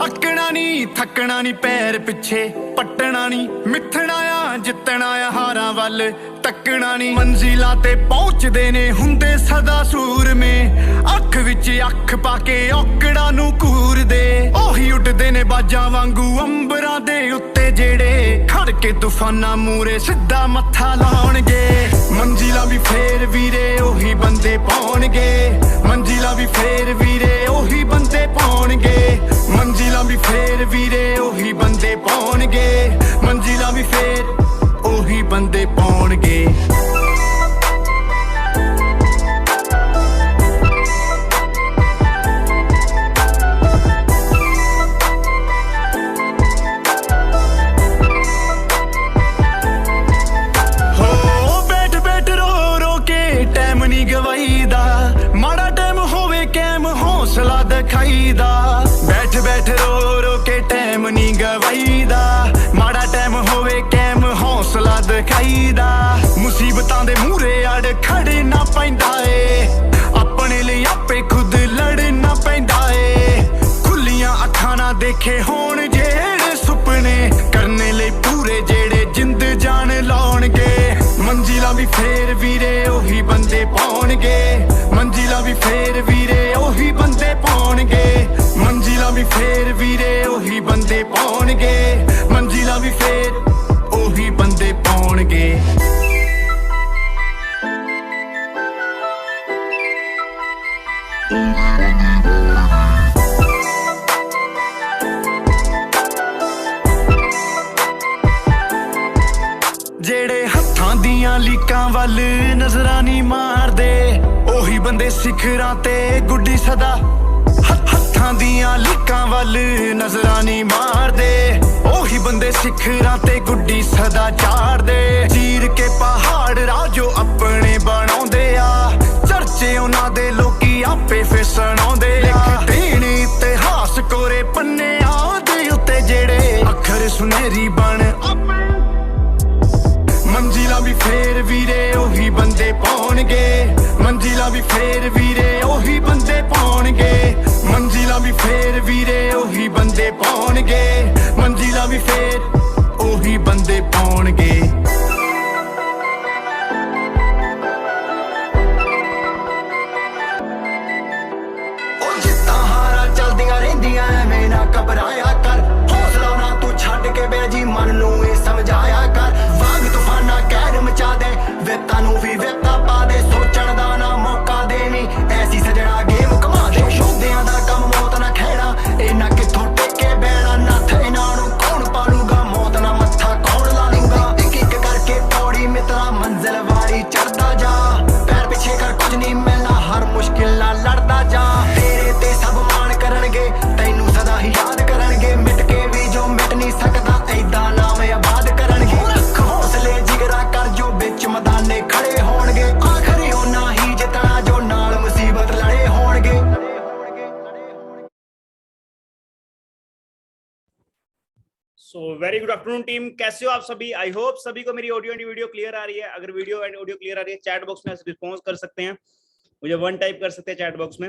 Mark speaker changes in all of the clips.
Speaker 1: अकना नी थकना नी पैर पिछे पटना नी मिथना आ जितना आ हारां वल तकना नी मंजिलां ते पहुंचदे ने हुंदे सदा सूर में अख विच अख पाके औकड़ा नू कूरदे ओही उडदे ने बाजां वांगू अंबरां दे उत्ते जेड़े खड़ के तूफानां मूरे सिद्धा मत्था लाउणगे मंजिलां भी फेर वीरे ओही बंदे पाउणगे मंजिलां भी फेर वीरे ओही बंदे पाउणगे मंजिलां भी फेर वीरे ओही बंदे पाउणगे मंजिलां भी फेर ओही बंदे पाउणगे माड़ा टाइम होवे कैम हौसला दिखाईदा बैठ बैठ रो रो के टाइम नहीं गवाईदा माड़ा टाइम होवे कैम हौसला दिखाईदा मुसीबतां दे मूरे अड़ खड़े ना पैंदा ए अपने लिए आपे खुद लड़ना पैंदा ए खुलियां अखां ना देखे होण जेड़े सुपने करने लिए पूरे जेड़े जिंद जान लाउणगे मंजिलां भी फेर वीरे ओही बंदे पाउणगे मंजिलां भी फेर वीरे ओही बंदे पाउणगे मंजिलां भी फेर वीरे ओही बंदे पाउणगे मंजिलां भी फेर ओही बंदे पाउणगे जेड़े हत्थां दियां लीकां वल नजरां नी मारदे ओही बंदे सिखरां ते गुड्डी सदा हत्थां दियां लीकां वल नजरां नी मारदे ओही बंदे सिखरां ते गुड्डी सदा चाड़दे चीर के पहाड़ राजो अपने बनाउंदे आ चर्चे उन्हां दे लोकी आपे फिर सुणाउंदे आ देने इतिहास कोरे पन्ने आदे उत्ते जेड़े अखर सुनहरी बन मंजिलां भी फेर वीरे ओही बंदे पाउणगे मंजिलां भी फेर वीरे ओही बंदे पाउणगे मंजिलां भी फेर वीरे ओही बंदे पाउणगे मंजिलां भी फेर ओही बंदे पाउणगे ओ जित्तां हारां चलदियां रहिंदियां एवें ना घबराया कर हौसला ना तू छड्ड के बैजी मन नूं ए समझाया कर वाग तूफाना कहर मचा दे वेतां नूं भी वेता पा दे सोचण दा ना मौका देवी ऐसी सजणा गेम कमा दे शोधियां दा कम मौत ना खैड़ा इना किथों टेके बैणा नथ इना नूं कौन पालूगा मौत ना मत्था कौन ला लूगा एक एक करके पौड़ी मित्रा मंजिल वाली चढ़दा जा पैर पिछे कर कुछ नहीं मिलना हर मुश्किल नाल लड़दा जा तेरे ते सब मान करनगे तैनू सदा ही याद करनगे मिट के भी जो मिट नहीं सकदा ऐदा नाम आबाद करनगे रख हौसले जिगरा कर जो बिच मैदाने खड़े होणगे आखरी होना ही जितना जो नाल मुसीबत लड़े होणगे
Speaker 2: so very good afternoon team, कैसे हो आप सभी। आई होप सभी को मेरी ऑडियो एंड वीडियो क्लियर आ रही है। अगर वीडियो एंड ऑडियो क्लियर आ रही है चैट बॉक्स में रिस्पॉन्स कर सकते हैं, मुझे 1 टाइप कर सकते हैं चैट बॉक्स में।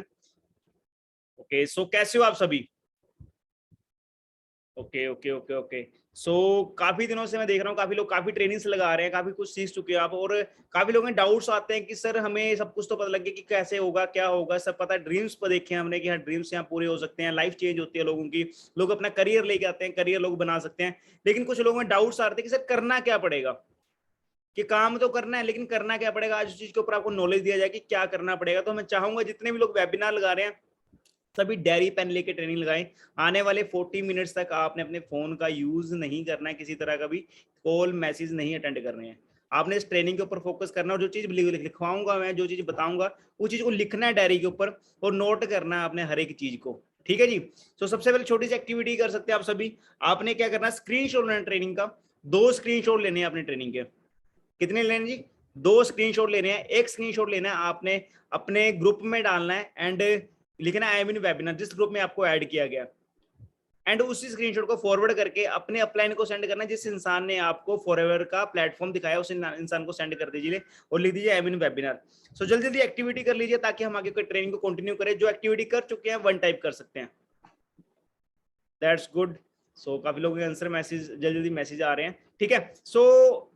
Speaker 2: ओके सो कैसे हो आप सभी। Okay okay okay okay so काफी दिनों से मैं देख रहा हूँ काफी लोग काफी ट्रेनिंग्स लगा रहे हैं, काफी कुछ सीख चुके हैं आप, और काफी लोगों के डाउट्स आते हैं कि सर हमें सब कुछ तो पता लग गया कि कैसे होगा क्या होगा, सब पता है। ड्रीम्स पर देखे हमने कि हाँ ड्रीम्स यहाँ पूरे हो सकते हैं, लाइफ चेंज होती है लोगों की, लोग अपना करियर लेके आते हैं, करियर लोग बना सकते हैं। लेकिन कुछ लोगों में डाउट्स आ रहे थे कि सर करना क्या पड़ेगा, कि काम तो करना है लेकिन करना क्या पड़ेगा। आज उस चीज के ऊपर आपको नॉलेज दिया जाए कि क्या करना पड़ेगा। तो मैं चाहूंगा जितने भी लोग वेबिनार लगा रहे हैं सभी डायरी पेन लेके ट्रेनिंग लगाएं। आने वाले 40 मिनट्स तक आपने अपने फोन का यूज नहीं करना है, किसी तरह का भी कॉल मैसेज नहीं अटेंड करने हैं। आपने इस ट्रेनिंग के ऊपर फोकस करना है और जो चीज लिखवाऊंगा मैं, जो चीज बताऊंगा वो चीज को लिखना है डायरी के ऊपर और नोट करना है आपने हर एक चीज को। ठीक है जी। तो सबसे पहले छोटी सी एक्टिविटी कर सकते हैं आप सभी। आपने क्या करना है, स्क्रीनशॉट लेना ट्रेनिंग का। 2 स्क्रीनशॉट लेने हैं अपने ट्रेनिंग के। कितने लेने जी? 2 स्क्रीनशॉट लेने हैं। एक स्क्रीनशॉट लेना है आपने अपने ग्रुप में डालना है एंड लिखना है आई एम इन वेबिनार, जिस ग्रुप में आपको ऐड किया गया, एंड उसी स्क्रीनशॉट को फॉरवर्ड करके अपने अपलाइन को सेंड करना है। जिस इंसान ने आपको फॉरएवर का प्लेटफॉर्म दिखाया उस इंसान को सेंड कर दीजिए और लिख दीजिए आई एम इन वेबिनार। सो जल्दी जल्दी एक्टिविटी कर लीजिए ताकि हम आगे कोई ट्रेनिंग को कंटिन्यू करें। जो एक्टिविटी कर चुके हैं 1 टाइप कर सकते हैं। That's good. सो काफी लोगों के आंसर मैसेज जल्दी जल्दी मैसेज आ रहे हैं, ठीक है। सो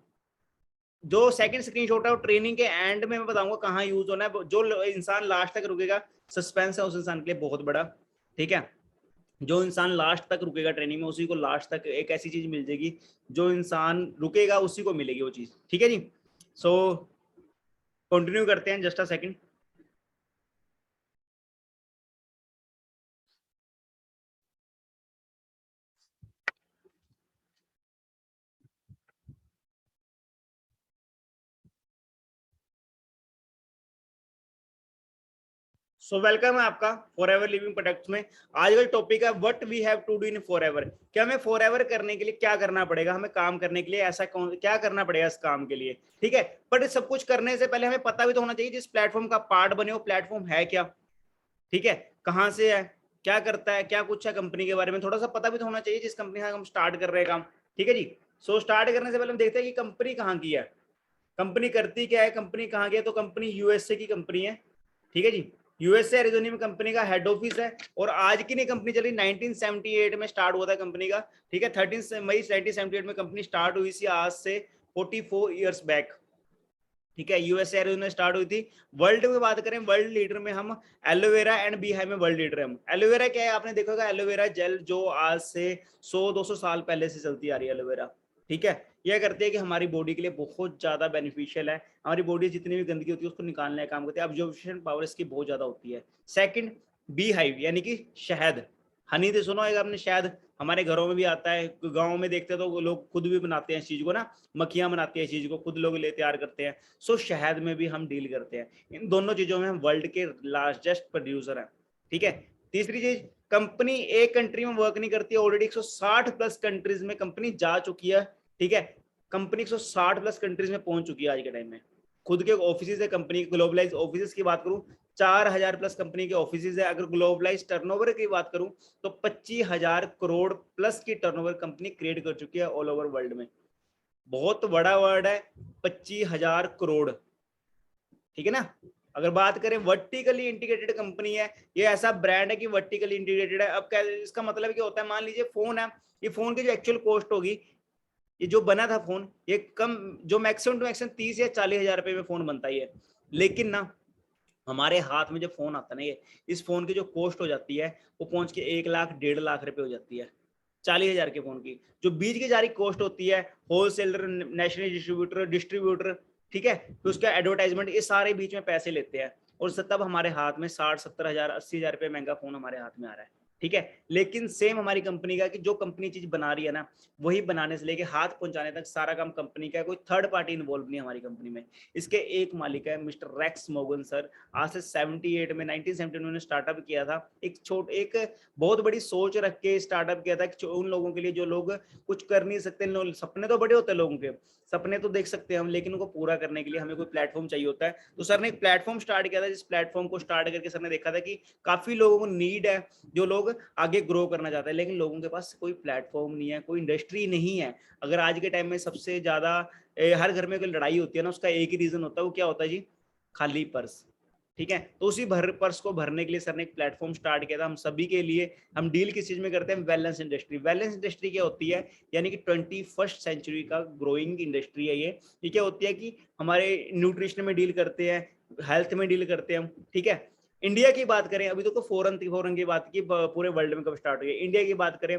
Speaker 2: जो सेकंड स्क्रीनशॉट है वो ट्रेनिंग के एंड में मैं बताऊंगा कहाँ यूज होना है। जो इंसान लास्ट तक रुकेगा, सस्पेंस है उस इंसान के लिए बहुत बड़ा, ठीक है। जो इंसान लास्ट तक रुकेगा ट्रेनिंग में, उसी को लास्ट तक एक ऐसी चीज मिल जाएगी, जो इंसान रुकेगा उसी को मिलेगी वो चीज, ठीक है जी। सो कंटिन्यू करते हैं, just a second. So welcome है आपका फॉरएवर लिविंग प्रोडक्ट्स में। आज का टॉपिक है what we have to do in forever. क्या हमें फॉरएवर करने के लिए क्या करना पड़ेगा, हमें काम करने के लिए ऐसा क्या करना पड़ेगा इस काम के लिए, ठीक है। बट सब कुछ करने से पहले हमें पता भी तो होना चाहिए जिस प्लेटफॉर्म का पार्ट बने वो प्लेटफॉर्म है क्या, ठीक है, कहाँ से है, क्या करता है, क्या कुछ है कंपनी के बारे में थोड़ा सा पता भी तो होना चाहिए जिस कंपनी से हम स्टार्ट कर रहे हैं काम, ठीक है जी। सो स्टार्ट करने से पहले हम देखते हैं कि कंपनी कहाँ की है, कंपनी करती क्या है, कंपनी कहाँ की है। तो कंपनी यूएसए की कंपनी है, ठीक है जी। यूएसए एरिजोना में कंपनी का हेड ऑफिस है और आज की नहीं कंपनी चली, 1978 में स्टार्ट हुआ था कंपनी का, ठीक है। 13 मई 1978 में कंपनी स्टार्ट हुई थी, आज से 44 ईयर्स बैक, ठीक है। यूएसए एरिजोना स्टार्ट हुई थी। वर्ल्ड में बात करें, वर्ल्ड लीडर में हम एलोवेरा एंड बीहाइव में वर्ल्ड लीडर है हम। एलोवेरा क्या है, आपने देखा होगा एलोवेरा जेल जो आज से 100-200 साल पहले से चलती आ रही है एलोवेरा, ठीक है। यह करती है कि हमारी बॉडी के लिए बहुत ज्यादा बेनिफिशियल है, हमारी बॉडी जितनी भी गंदगी होती है उसको निकालने का काम करती है, ऑब्जर्वेशन पावर इसकी बहुत ज्यादा होती है। सेकंड, बी हाइव यानी कि शहद, हनी तो सुना होगा आपने, शहद हमारे घरों में भी आता है, गाँव में देखते हैं तो लोग खुद भी बनाते हैं इस चीज को ना, मक्खियां बनाती है इस चीज को, खुद लोग ले तैयार करते हैं। सो शहद में भी हम डील करते हैं, इन दोनों चीजों में हम वर्ल्ड के लार्जेस्ट प्रोड्यूसर हैं, ठीक है। तीसरी चीज, कंपनी एक कंट्री में वर्क नहीं करती, ऑलरेडी 160 प्लस कंट्रीज में कंपनी जा चुकी है, ठीक है। कंपनी 160 प्लस कंट्रीज में पहुंच चुकी है आज के टाइम में, खुद के ऑफिस है कंपनी, ग्लोबलाइज ऑफिस की बात करूं 4000 प्लस कंपनी के ऑफिस है। अगर ग्लोबलाइज टर्नओवर की बात करूं तो 25,000 करोड़ प्लस की टर्नओवर कंपनी क्रिएट कर चुकी है ऑल ओवर वर्ल्ड में। बहुत बड़ा वर्ड है 25,000 करोड़, ठीक है ना। अगर बात करें वर्टिकली इंटीग्रेटेड कंपनी है, ये ऐसा ब्रांड है कि वर्टिकली इंटीग्रेटेड है। अब क्या इसका मतलब क्या होता है, मान लीजिए फोन है, ये फोन की जो एक्चुअल कॉस्ट होगी, ये जो बना था फोन, ये कम जो मैक्सिमम टू मैक्सिमम 30 या 40,000 रुपए में फोन बनता ही है, लेकिन ना हमारे हाथ में जो फोन आता है ना, ये इस फोन की जो कॉस्ट हो जाती है वो पहुंच के 1 लाख 1.5 लाख रुपए हो जाती है 40,000 के फोन की। जो बीच की जारी कॉस्ट होती है, होलसेलर, नेशनल डिस्ट्रीब्यूटर, ठीक है, तो उसका एडवर्टाइजमेंट, ये सारे बीच में पैसे लेते हैं और तब हमारे हाथ में 60-70,000 80,000 रुपए महंगा फोन हमारे हाथ में आ रहा है, ठीक है। लेकिन सेम हमारी कंपनी का कि जो कंपनी चीज बना रही है ना, वही बनाने से लेके हाथ पहुंचाने तक सारा काम कंपनी का है, कोई थर्ड पार्टी इन्वॉल्व नहीं है हमारी कंपनी में। इसके एक मालिक है मिस्टर रेक्स मोगन सर। आज से 78 में 1978 में उन्होंने स्टार्टअप किया था, एक बहुत बड़ी सोच रख के स्टार्टअप किया था कि उन लोगों के लिए जो लोग कुछ कर नहीं सकते, सपने तो बड़े होते हैं लोगों के, सपने तो देख सकते हैं हम, लेकिन उनको पूरा करने के लिए हमें कोई प्लेटफॉर्म चाहिए होता है। तो सर ने एक प्लेटफॉर्म स्टार्ट किया था, जिस प्लेटफॉर्म को स्टार्ट करके सर ने देखा था कि काफी लोगों को नीड है, जो लोग आगे ग्रो करना चाहते हैं, लेकिन लोगों के पास कोई प्लेटफॉर्म नहीं है, कोई इंडस्ट्री नहीं है। अगर आज के टाइम में सबसे ज्यादा हर घर में कोई लड़ाई होती है ना, उसका एक ही रीजन होता है, वो क्या होता है जी, खाली पर्स, ठीक है। तो उसी पर्स को भरने के लिए सर ने एक प्लेटफॉर्म स्टार्ट किया था हम सभी के लिए। हम डील किस चीज में करते हैं, वेलनेस इंडस्ट्री। वेलनेस इंडस्ट्री क्या होती है, यानी कि 21st सेंचुरी का ग्रोइंग इंडस्ट्री है ये क्या होती है कि हमारे न्यूट्रिशन में डील करते हैं, हेल्थ में डील करते हैं हम, ठीक है। इंडिया की बात करें, अभी तो फॉरेन की बात की, पूरे वर्ल्ड में कब स्टार्ट हुई। इंडिया की बात करें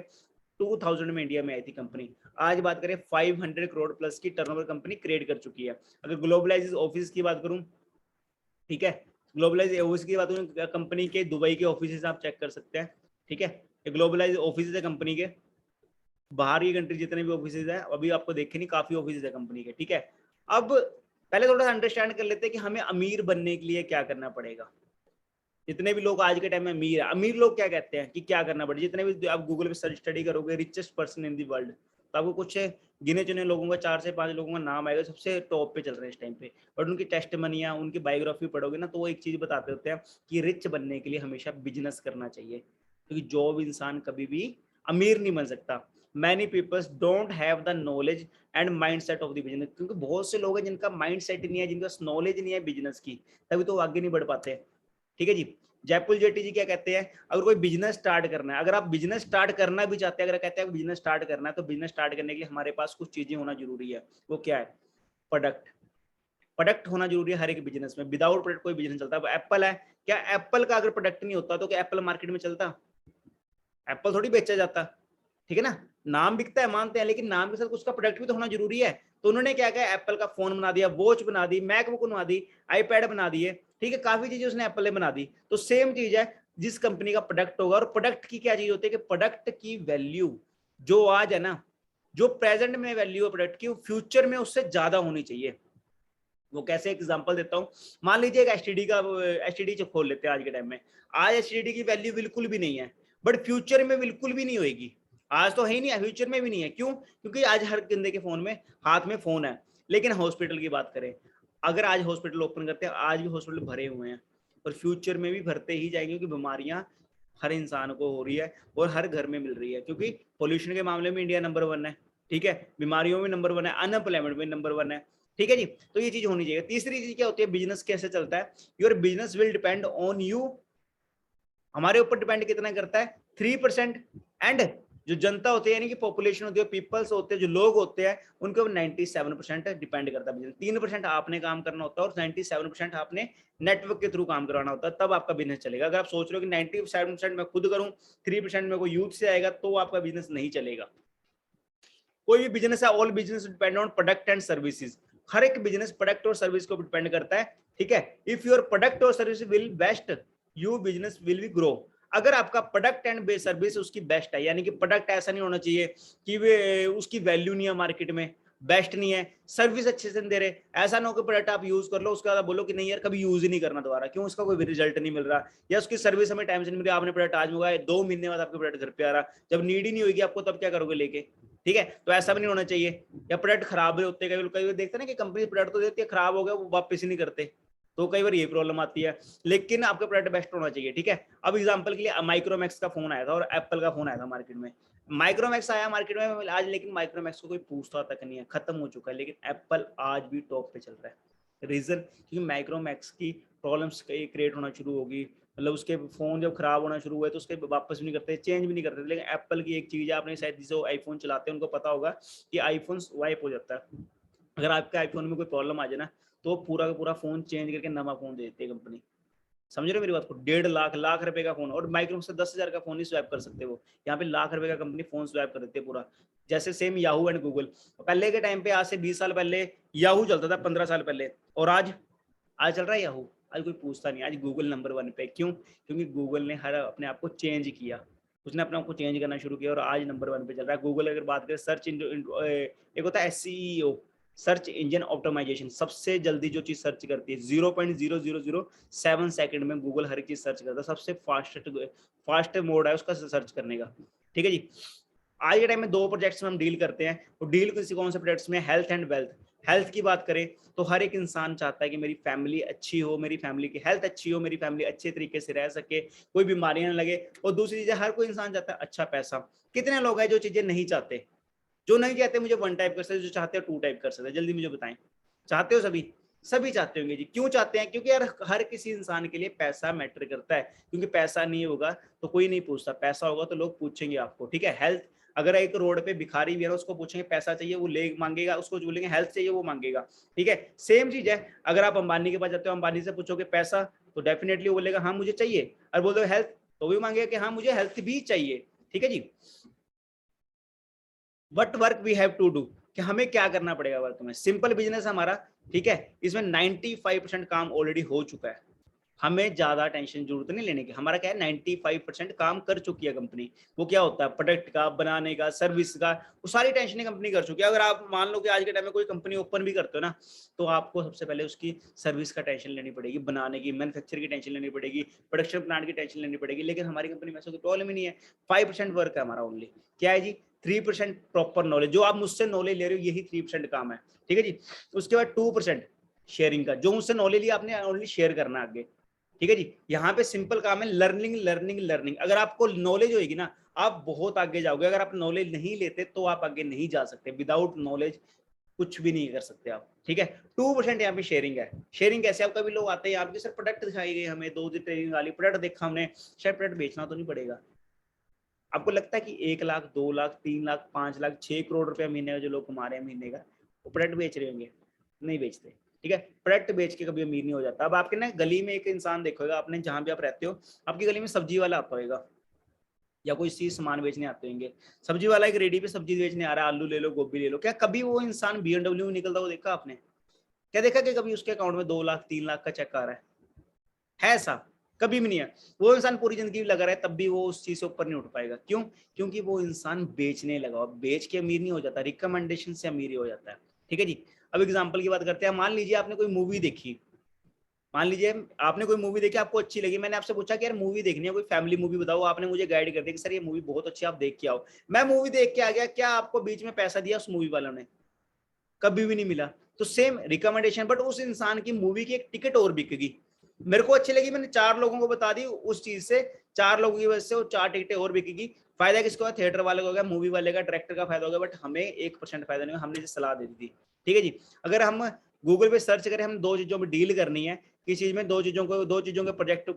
Speaker 2: 2000 में इंडिया में आई थी कंपनी। आज बात करें 500 करोड़ प्लस की टर्नओवर कंपनी क्रिएट कर चुकी है। अगर ग्लोबलाइज ऑफिस की बात करूं, ठीक है, ग्लोबलाइज ऑफिस की बात करूं, कंपनी के दुबई के ऑफिस आप चेक कर सकते हैं, ठीक है। ग्लोबलाइज ऑफिस है कंपनी के, बाहर की कंट्री जितने भी ऑफिस है, अभी आपको देखे नहीं, काफी ऑफिस है कंपनी के, ठीक है। अब पहले थोड़ा सा अंडरस्टैंड कर लेते हैं कि हमें अमीर बनने के लिए क्या करना पड़ेगा। जितने भी लोग आज के टाइम में अमीर है, अमीर लोग क्या कहते हैं कि क्या करना पड़ेगा, जितने भी आप गूगल पे सर्च स्टडी करोगे richest person in the world, तो आपको कुछ गिने चुने लोगों का 4 से 5 लोगों का नाम आएगा, सबसे टॉप पे चल रहे हैं इस टाइम पे। और उनकी टेस्टिमनियां, उनकी बायोग्राफी पढ़ोगे ना, तो वो एक चीज बताते होते हैं कि रिच बनने के लिए हमेशा बिजनेस करना चाहिए, क्योंकि जॉब इंसान कभी भी अमीर नहीं बन सकता। Many peoples don't have the knowledge and mind set of the business, क्योंकि बहुत से लोग हैं जिनका माइंड सेट नहीं है, जिनका नॉलेज नहीं है बिजनेस की, तभी तो वो आगे नहीं बढ़ पाते, ठीक है जी। जयपुर जेटी जी क्या कहते हैं, अगर कोई बिजनेस स्टार्ट करना है, अगर आप बिजनेस स्टार्ट करना भी चाहते हैं, अगर कहते हैं बिजनेस स्टार्ट करना है, तो बिजनेस स्टार्ट करने के लिए हमारे पास कुछ चीजें होना जरूरी है। वो क्या है? प्रोडक्ट। प्रोडक्ट होना जरूरी है हर एक बिजनेस में। विदाउट प्रोडक्ट कोई बिजनेस चलता है। एप्पल है, क्या एप्पल का अगर प्रोडक्ट नहीं होता तो क्या एप्पल मार्केट में चलता? एप्पल थोड़ी बेचा जाता, ठीक है ना। नाम बिकता है मानते हैं, लेकिन नाम के साथ उसका प्रोडक्ट भी तो होना जरूरी है। तो उन्होंने क्या किया, एप्पल का फोन बना दिया, वॉच बना दी, मैकबुक बना दी, आईपैड बना दिए, ठीक है, काफी चीजें उसने एप्पल ने बना दी। तो सेम चीज है, जिस कंपनी का प्रोडक्ट होगा, और प्रोडक्ट की क्या चीज होती है कि प्रोडक्ट की वैल्यू जो आज है ना, जो प्रेजेंट में वैल्यू है प्रोडक्ट की, फ्यूचर में उससे ज्यादा होनी चाहिए। वो कैसे, एग्जांपल देता हूं। मान लीजिए एक एसटीडी खोल लेते हैं आज के टाइम में। आज एसटीडी की वैल्यू बिल्कुल भी नहीं है, बट फ्यूचर में बिल्कुल भी नहीं होगी। आज तो है ही नहीं, फ्यूचर में भी नहीं है। क्यों? क्योंकि आज हर बंदे के फोन में, हाथ में फोन है। लेकिन हॉस्पिटल की बात करें, अगर आज हॉस्पिटल ओपन करते हैं, आज भी हॉस्पिटल भरे हुए हैं और फ्यूचर में भी भरते ही जाएंगे, क्योंकि बीमारियां हर इंसान को हो रही है और हर घर में मिल रही है। क्योंकि पोल्यूशन के मामले में इंडिया नंबर 1 है, ठीक है, बीमारियों में नंबर 1 है, अनएम्प्लॉयमेंट में नंबर 1 है, ठीक है जी। तो ये चीज होनी चाहिए। तीसरी चीज क्या होती है, बिजनेस कैसे चलता है? Your business will depend on you. हमारे ऊपर डिपेंड कितना करता है? 3%। एंड जो जनता होती है, यानी कि पॉपुलेशन होती है, पीपल्स होते हैं, जो लोग होते हैं, उनके ऊपर 97% डिपेंड करता है बिजनेस। 3% आपने काम करना होता है और 97% आपने नेटवर्क के थ्रू काम करवाना होता है, तब आपका बिजनेस चलेगा। अगर आप सोच रहे हो कि 97% मैं खुद करूं, 3% मेरे को यूथ से आएगा, तो आपका बिजनेस नहीं चलेगा। कोई भी बिजनेस है, all business depend on product and services. हर एक बिजनेस प्रोडक्ट और सर्विस को डिपेंड करता है, ठीक है। इफ योर प्रोडक्ट और service will best, you business will be grow. अगर आपका प्रोडक्ट एंड सर्विस उसकी बेस्ट है, यानी कि प्रोडक्ट ऐसा नहीं होना चाहिए कि वे उसकी वैल्यू नहीं है मार्केट में, बेस्ट नहीं है, सर्विस अच्छे से दे रहे, ऐसा ना हो कि प्रोडक्ट आप यूज कर लो, उसके बाद बोलो कि नहीं यार कभी यूज ही नहीं करना दोबारा, क्यों? उसका कोई रिजल्ट नहीं मिल रहा, या उसकी सर्विस हमें टाइम से नहीं मिल रही। आपने प्रोडक्ट आज मंगाया, 2 महीने बाद आपके प्रोडक्ट घर पे आ रहा, जब नीड ही नहीं होगी आपको, तब क्या करोगे लेके? ठीक है, तो ऐसा भी नहीं होना चाहिए। या प्रोडक्ट खराब होते हैं, कई बार देखते हैं ना कि कंपनी प्रोडक्ट तो देती है, खराब हो गया वो वापस ही नहीं करते, तो कई बार ये प्रॉब्लम आती है। लेकिन आपका प्रोडक्ट बेस्ट होना चाहिए, ठीक है। अब एग्जांपल के लिए माइक्रोमैक्स का फोन आया था और एप्पल का फोन आया था मार्केट में। माइक्रोमैक्स आया मार्केट में आज, लेकिन माइक्रोमैक्स को कोई पूछता तक नहीं है, खत्म हो चुका है। लेकिन एप्पल आज भी टॉप पे चल रहा है। रीजन, क्योंकि माइक्रोमैक्स की प्रॉब्लम्स क्रिएट होना शुरू होगी, मतलब उसके फोन जब खराब होना शुरू हुए तो उसके वापस भी नहीं करते, चेंज भी नहीं करते। लेकिन एप्पल की एक चीज है, आपने शायद जिसे आईफोन चलाते हैं उनको पता होगा कि आईफोन वाइप हो जाता है। अगर आपके आईफोन में कोई प्रॉब्लम आ जाए ना, तो पूरा का पूरा फोन चेंज करके नवा फोन दे देती है कंपनी। समझ रहे हो मेरी बात को? 1.5 लाख रुपए का फोन, और माइक्रोमैक्स से 10,000 का फोन ही स्वैप कर सकते हो। यहाँ पे लाख रुपए का कंपनी फोन स्वैप कर देती है पूरा। जैसे सेम याहू एंड गूगल, पहले के टाइम पे, आज से 20 साल पहले याहू चलता था, 15 साल पहले, और आज चल रहा है याहू। आज कोई पूछता नहीं, आज गूगल नंबर 1 पे। क्यों? क्योंकि गूगल ने हर अपने आप को चेंज किया, उसने अपने आप को चेंज करना शुरू किया और आज नंबर 1 पे चल रहा है। गूगल अगर बात करें सर्च, एक होता है SEO, सर्च इंजन ऑप्टिमाइजेशन, सबसे जल्दी जो चीज सर्च करती है, 0.0007 सेकंड में गूगल हर एक चीज सर्च करता है। सबसे फास्ट मोड है उसका सर्च करने का, ठीक है जी। आज के टाइम में 2 प्रोजेक्ट्स में हम डील करते हैं, तो डील किसी कौन से प्रोजेक्ट्स में? Health and wealth. हेल्थ की बात करें तो हर एक इंसान चाहता है कि मेरी फैमिली अच्छी हो, मेरी फैमिली की हेल्थ अच्छी हो, मेरी फैमिली अच्छे तरीके से रह सके, कोई बीमारियां ना लगे। और दूसरी चीज, हर कोई इंसान चाहता है अच्छा पैसा। कितने लोग हैं जो चीजें नहीं चाहते? जो नहीं चाहते मुझे 1 टाइप कर सकते, जो चाहते हो 2 टाइप कर सकते, जल्दी मुझे बताएं। चाहते हो सभी? सभी चाहते होंगे जी। क्यों चाहते हैं? क्योंकि यार हर किसी इंसान के लिए पैसा मैटर करता है, क्योंकि पैसा नहीं होगा तो कोई नहीं पूछता, पैसा होगा तो लोग पूछेंगे आपको, ठीक है। हेल्थ, अगर एक रोड पे भिखारी भी है ना, उसको पूछेंगे पैसा चाहिए, वो ले मांगेगा, उसको बोलेंगे हेल्थ चाहिए, वो मांगेगा, ठीक है। सेम चीज है, अगर आप अंबानी के पास जाते हो, अंबानी से पूछोगे पैसा, तो डेफिनेटली वो बोलेगा हाँ मुझे चाहिए, और बोल दो हेल्थ, तो भी मांगेगा कि हाँ मुझे हेल्थ भी चाहिए, ठीक है जी। What work we have to do, कि हमें क्या करना पड़ेगा वर्क में। सिंपल बिजनेस हमारा, ठीक है, इसमें 95% काम ऑलरेडी हो चुका है, हमें ज्यादा टेंशन जरूरत नहीं लेने की। हमारा क्या है, 95% काम कर चुकी है कंपनी। वो क्या होता है, प्रोडक्ट का बनाने का, सर्विस का, वो सारी टेंशन कंपनी कर चुकी है। अगर आप मान लो कि आज के टाइम में कोई कंपनी ओपन भी करते हो ना, तो आपको सबसे पहले उसकी सर्विस का टेंशन लेनी पड़ेगी, बनाने की, मैन्युफैक्चर की टेंशन लेनी पड़ेगी, प्रोडक्शन प्लांट की टेंशन लेनी पड़ेगी। लेकिन हमारी कंपनी में ऐसा कोई प्रॉब्लम ही नहीं है। 5% वर्क है हमारा ओनली। क्या है जी? 3% प्रॉपर नॉलेज, जो आप मुझसे नॉलेज ले रहे हो, यही 3% काम है, ठीक है जी। उसके बाद 2% शेयरिंग का, जो मुझसे नॉलेज लिया आपने ओनली शेयर करना आगे, ठीक है जी। यहाँ पे सिंपल काम है, लर्निंग लर्निंग लर्निंग। अगर आपको नॉलेज होगी ना, आप बहुत आगे जाओगे। अगर आप नॉलेज नहीं लेते तो आप आगे नहीं जा सकते। विदाउट नॉलेज कुछ भी नहीं कर सकते आप, ठीक है। 2% यहाँ पे शेयरिंग है। शेयरिंग कैसे, आप कभी लोग आते हैं आपके सर प्रोडक्ट दिखाई गए हमें, 2 दिन ट्रेनिंग वाली प्रोडक्ट देखा हमने, शायद प्रोडक्ट बेचना तो नहीं पड़ेगा। आपको लगता है कि 1 लाख 2 लाख 3 लाख 5 लाख 6 करोड़ रुपया महीने का जो लोग कमा रहे हैं महीने का, वो प्रोडक्ट बेच रहे होंगे? नहीं बेचते, ठीक है। प्रोडक्ट बेच के कभी अमीर नहीं हो जाता। अब आपके ना गली में एक इंसान देखोगा, आपने जहां भी आप रहते हो, आपकी गली में सब्जी वाला आता होगा या कोई चीज सामान बेचने आते होंगे। सब्जी वाला एक रेडी पे सब्जी बेचने आ रहा है, आलू ले लो गोभी ले लो, क्या कभी वो इंसान BMW में निकलता हुआ देखा आपने? क्या देखा कि कभी उसके अकाउंट में 2 लाख 3 लाख का चेक आ रहा है ऐसा? कभी भी नहीं है। वो इंसान पूरी जिंदगी लगा रहा है तब भी वो उस चीज से ऊपर नहीं उठ पाएगा। क्यों? क्योंकि वो इंसान बेचने लगा। बेच के अमीर नहीं हो जाता, रिकमेंडेशन से अमीर हो जाता है, ठीक है जी। अब एग्जांपल की बात करते हैं। मान लीजिए आपने कोई मूवी देखी, मान लीजिए आपने कोई मूवी देखी, आपको अच्छी लगी, मैंने आपसे पूछा कि यार मूवी देखनी है, कोई फैमिली मूवी बताओ, आपने मुझे गाइड कर दिया कि सर ये मूवी बहुत अच्छी है, आप देख के आओ। मैं मूवी देख के आ गया, क्या आपको बीच में पैसा दिया उस मूवी वालों ने? कभी भी नहीं मिला। तो सेम रिकमेंडेशन, बट उस इंसान की मूवी की एक टिकट और बिकेगी। मेरे को अच्छी लगी, मैंने 4 लोगों को बता दी, उस चीज से 4 लोगों की वजह से वो 4 टिकटें और बिकेगी। फायदा किसको है? थिएटर वाले को हो गया, मूवी वाले का, डायरेक्टर का फायदा हो गया, बट हमें 1% फायदा नहीं हुआ। हमने जो सलाह दे दी थी, ठीक है जी। अगर हम गूगल पे सर्च करें, हम 2 चीजों में डील करनी है, किस चीज में 2 चीजों के प्रोजेक्ट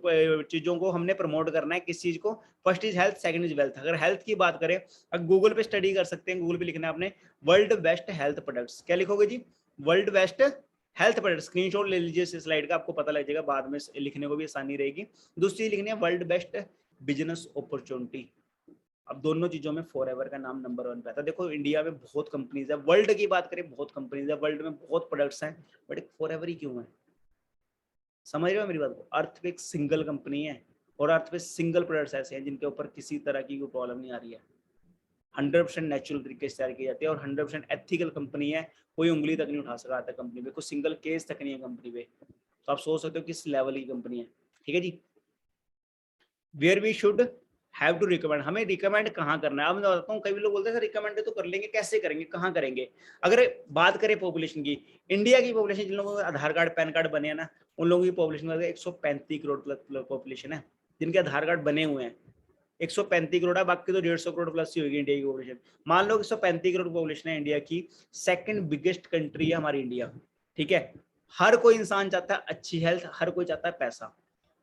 Speaker 2: चीजों को हमने प्रमोट करना है, किस चीज को? First is health, second is wealth. अगर हेल्थ की बात करें, अगर गूगल पे स्टडी कर सकते हैं, गूगल पे लिखना है आपने वर्ल्ड बेस्ट हेल्थ प्रोडक्ट्स। क्या लिखोगे जी? World best health product. Screenshot ले लीजिए इस स्लाइड का, आपको पता लग जाएगा, बाद में लिखने को भी आसानी रहेगी। दूसरी लिखनी है वर्ल्ड बेस्ट बिजनेस अपॉर्चुनिटी। अब दोनों चीजों में फॉरएवर का नाम नंबर 1 पे आता है। देखो इंडिया में बहुत कंपनीज है, वर्ल्ड की बात करें बहुत कंपनीज है, वर्ल्ड में बहुत प्रोडक्ट्स हैं, बट एक फॉरएवर ही क्यों है? समझ रहे हो मेरी बात को? अर्थ पे एक सिंगल कंपनी है और अर्थ पे सिंगल प्रोडक्ट्स ऐसे हैं जिनके ऊपर किसी तरह की कोई प्रॉब्लम नहीं आ रही है। 100% नेचुरल तरीके से तैयार की जाती है और 100% एथिकल कंपनी है। कोई उंगली तक नहीं उठा सका आता कंपनी पे, कोई सिंगल केस तक नहीं है कंपनी पे। तो आप सोच सकते हो किस लेवल की कंपनी है, ठीक है जी। Where we should have to recommend, हमें रिकमेंड कहाँ करना है? अब मैं बताता हूँ, कई लोग बोलते हैं सर रिकमेंड तो कर लेंगे, कैसे करेंगे, कहाँ करेंगे? अगर बात करें पॉपुलेशन की, इंडिया की पॉपुलेशन, जिन लोगों को आधार कार्ड पैन कार्ड बने हैं ना, उन लोगों की पॉपुलेशन 135 करोड़ प्लस पॉपुलेशन है, जिनके आधार कार्ड बने हुए हैं। 135 करोड़ है, बाकी तो 150 करोड़ प्लस ही होगी इंडिया की पॉपुलेशन। मान लो 135 करोड़ पॉपुलेशन है इंडिया की, सेकंड बिगेस्ट कंट्री है हमारी इंडिया, ठीक है। हर कोई इंसान चाहता है अच्छी हेल्थ, हर कोई चाहता है पैसा।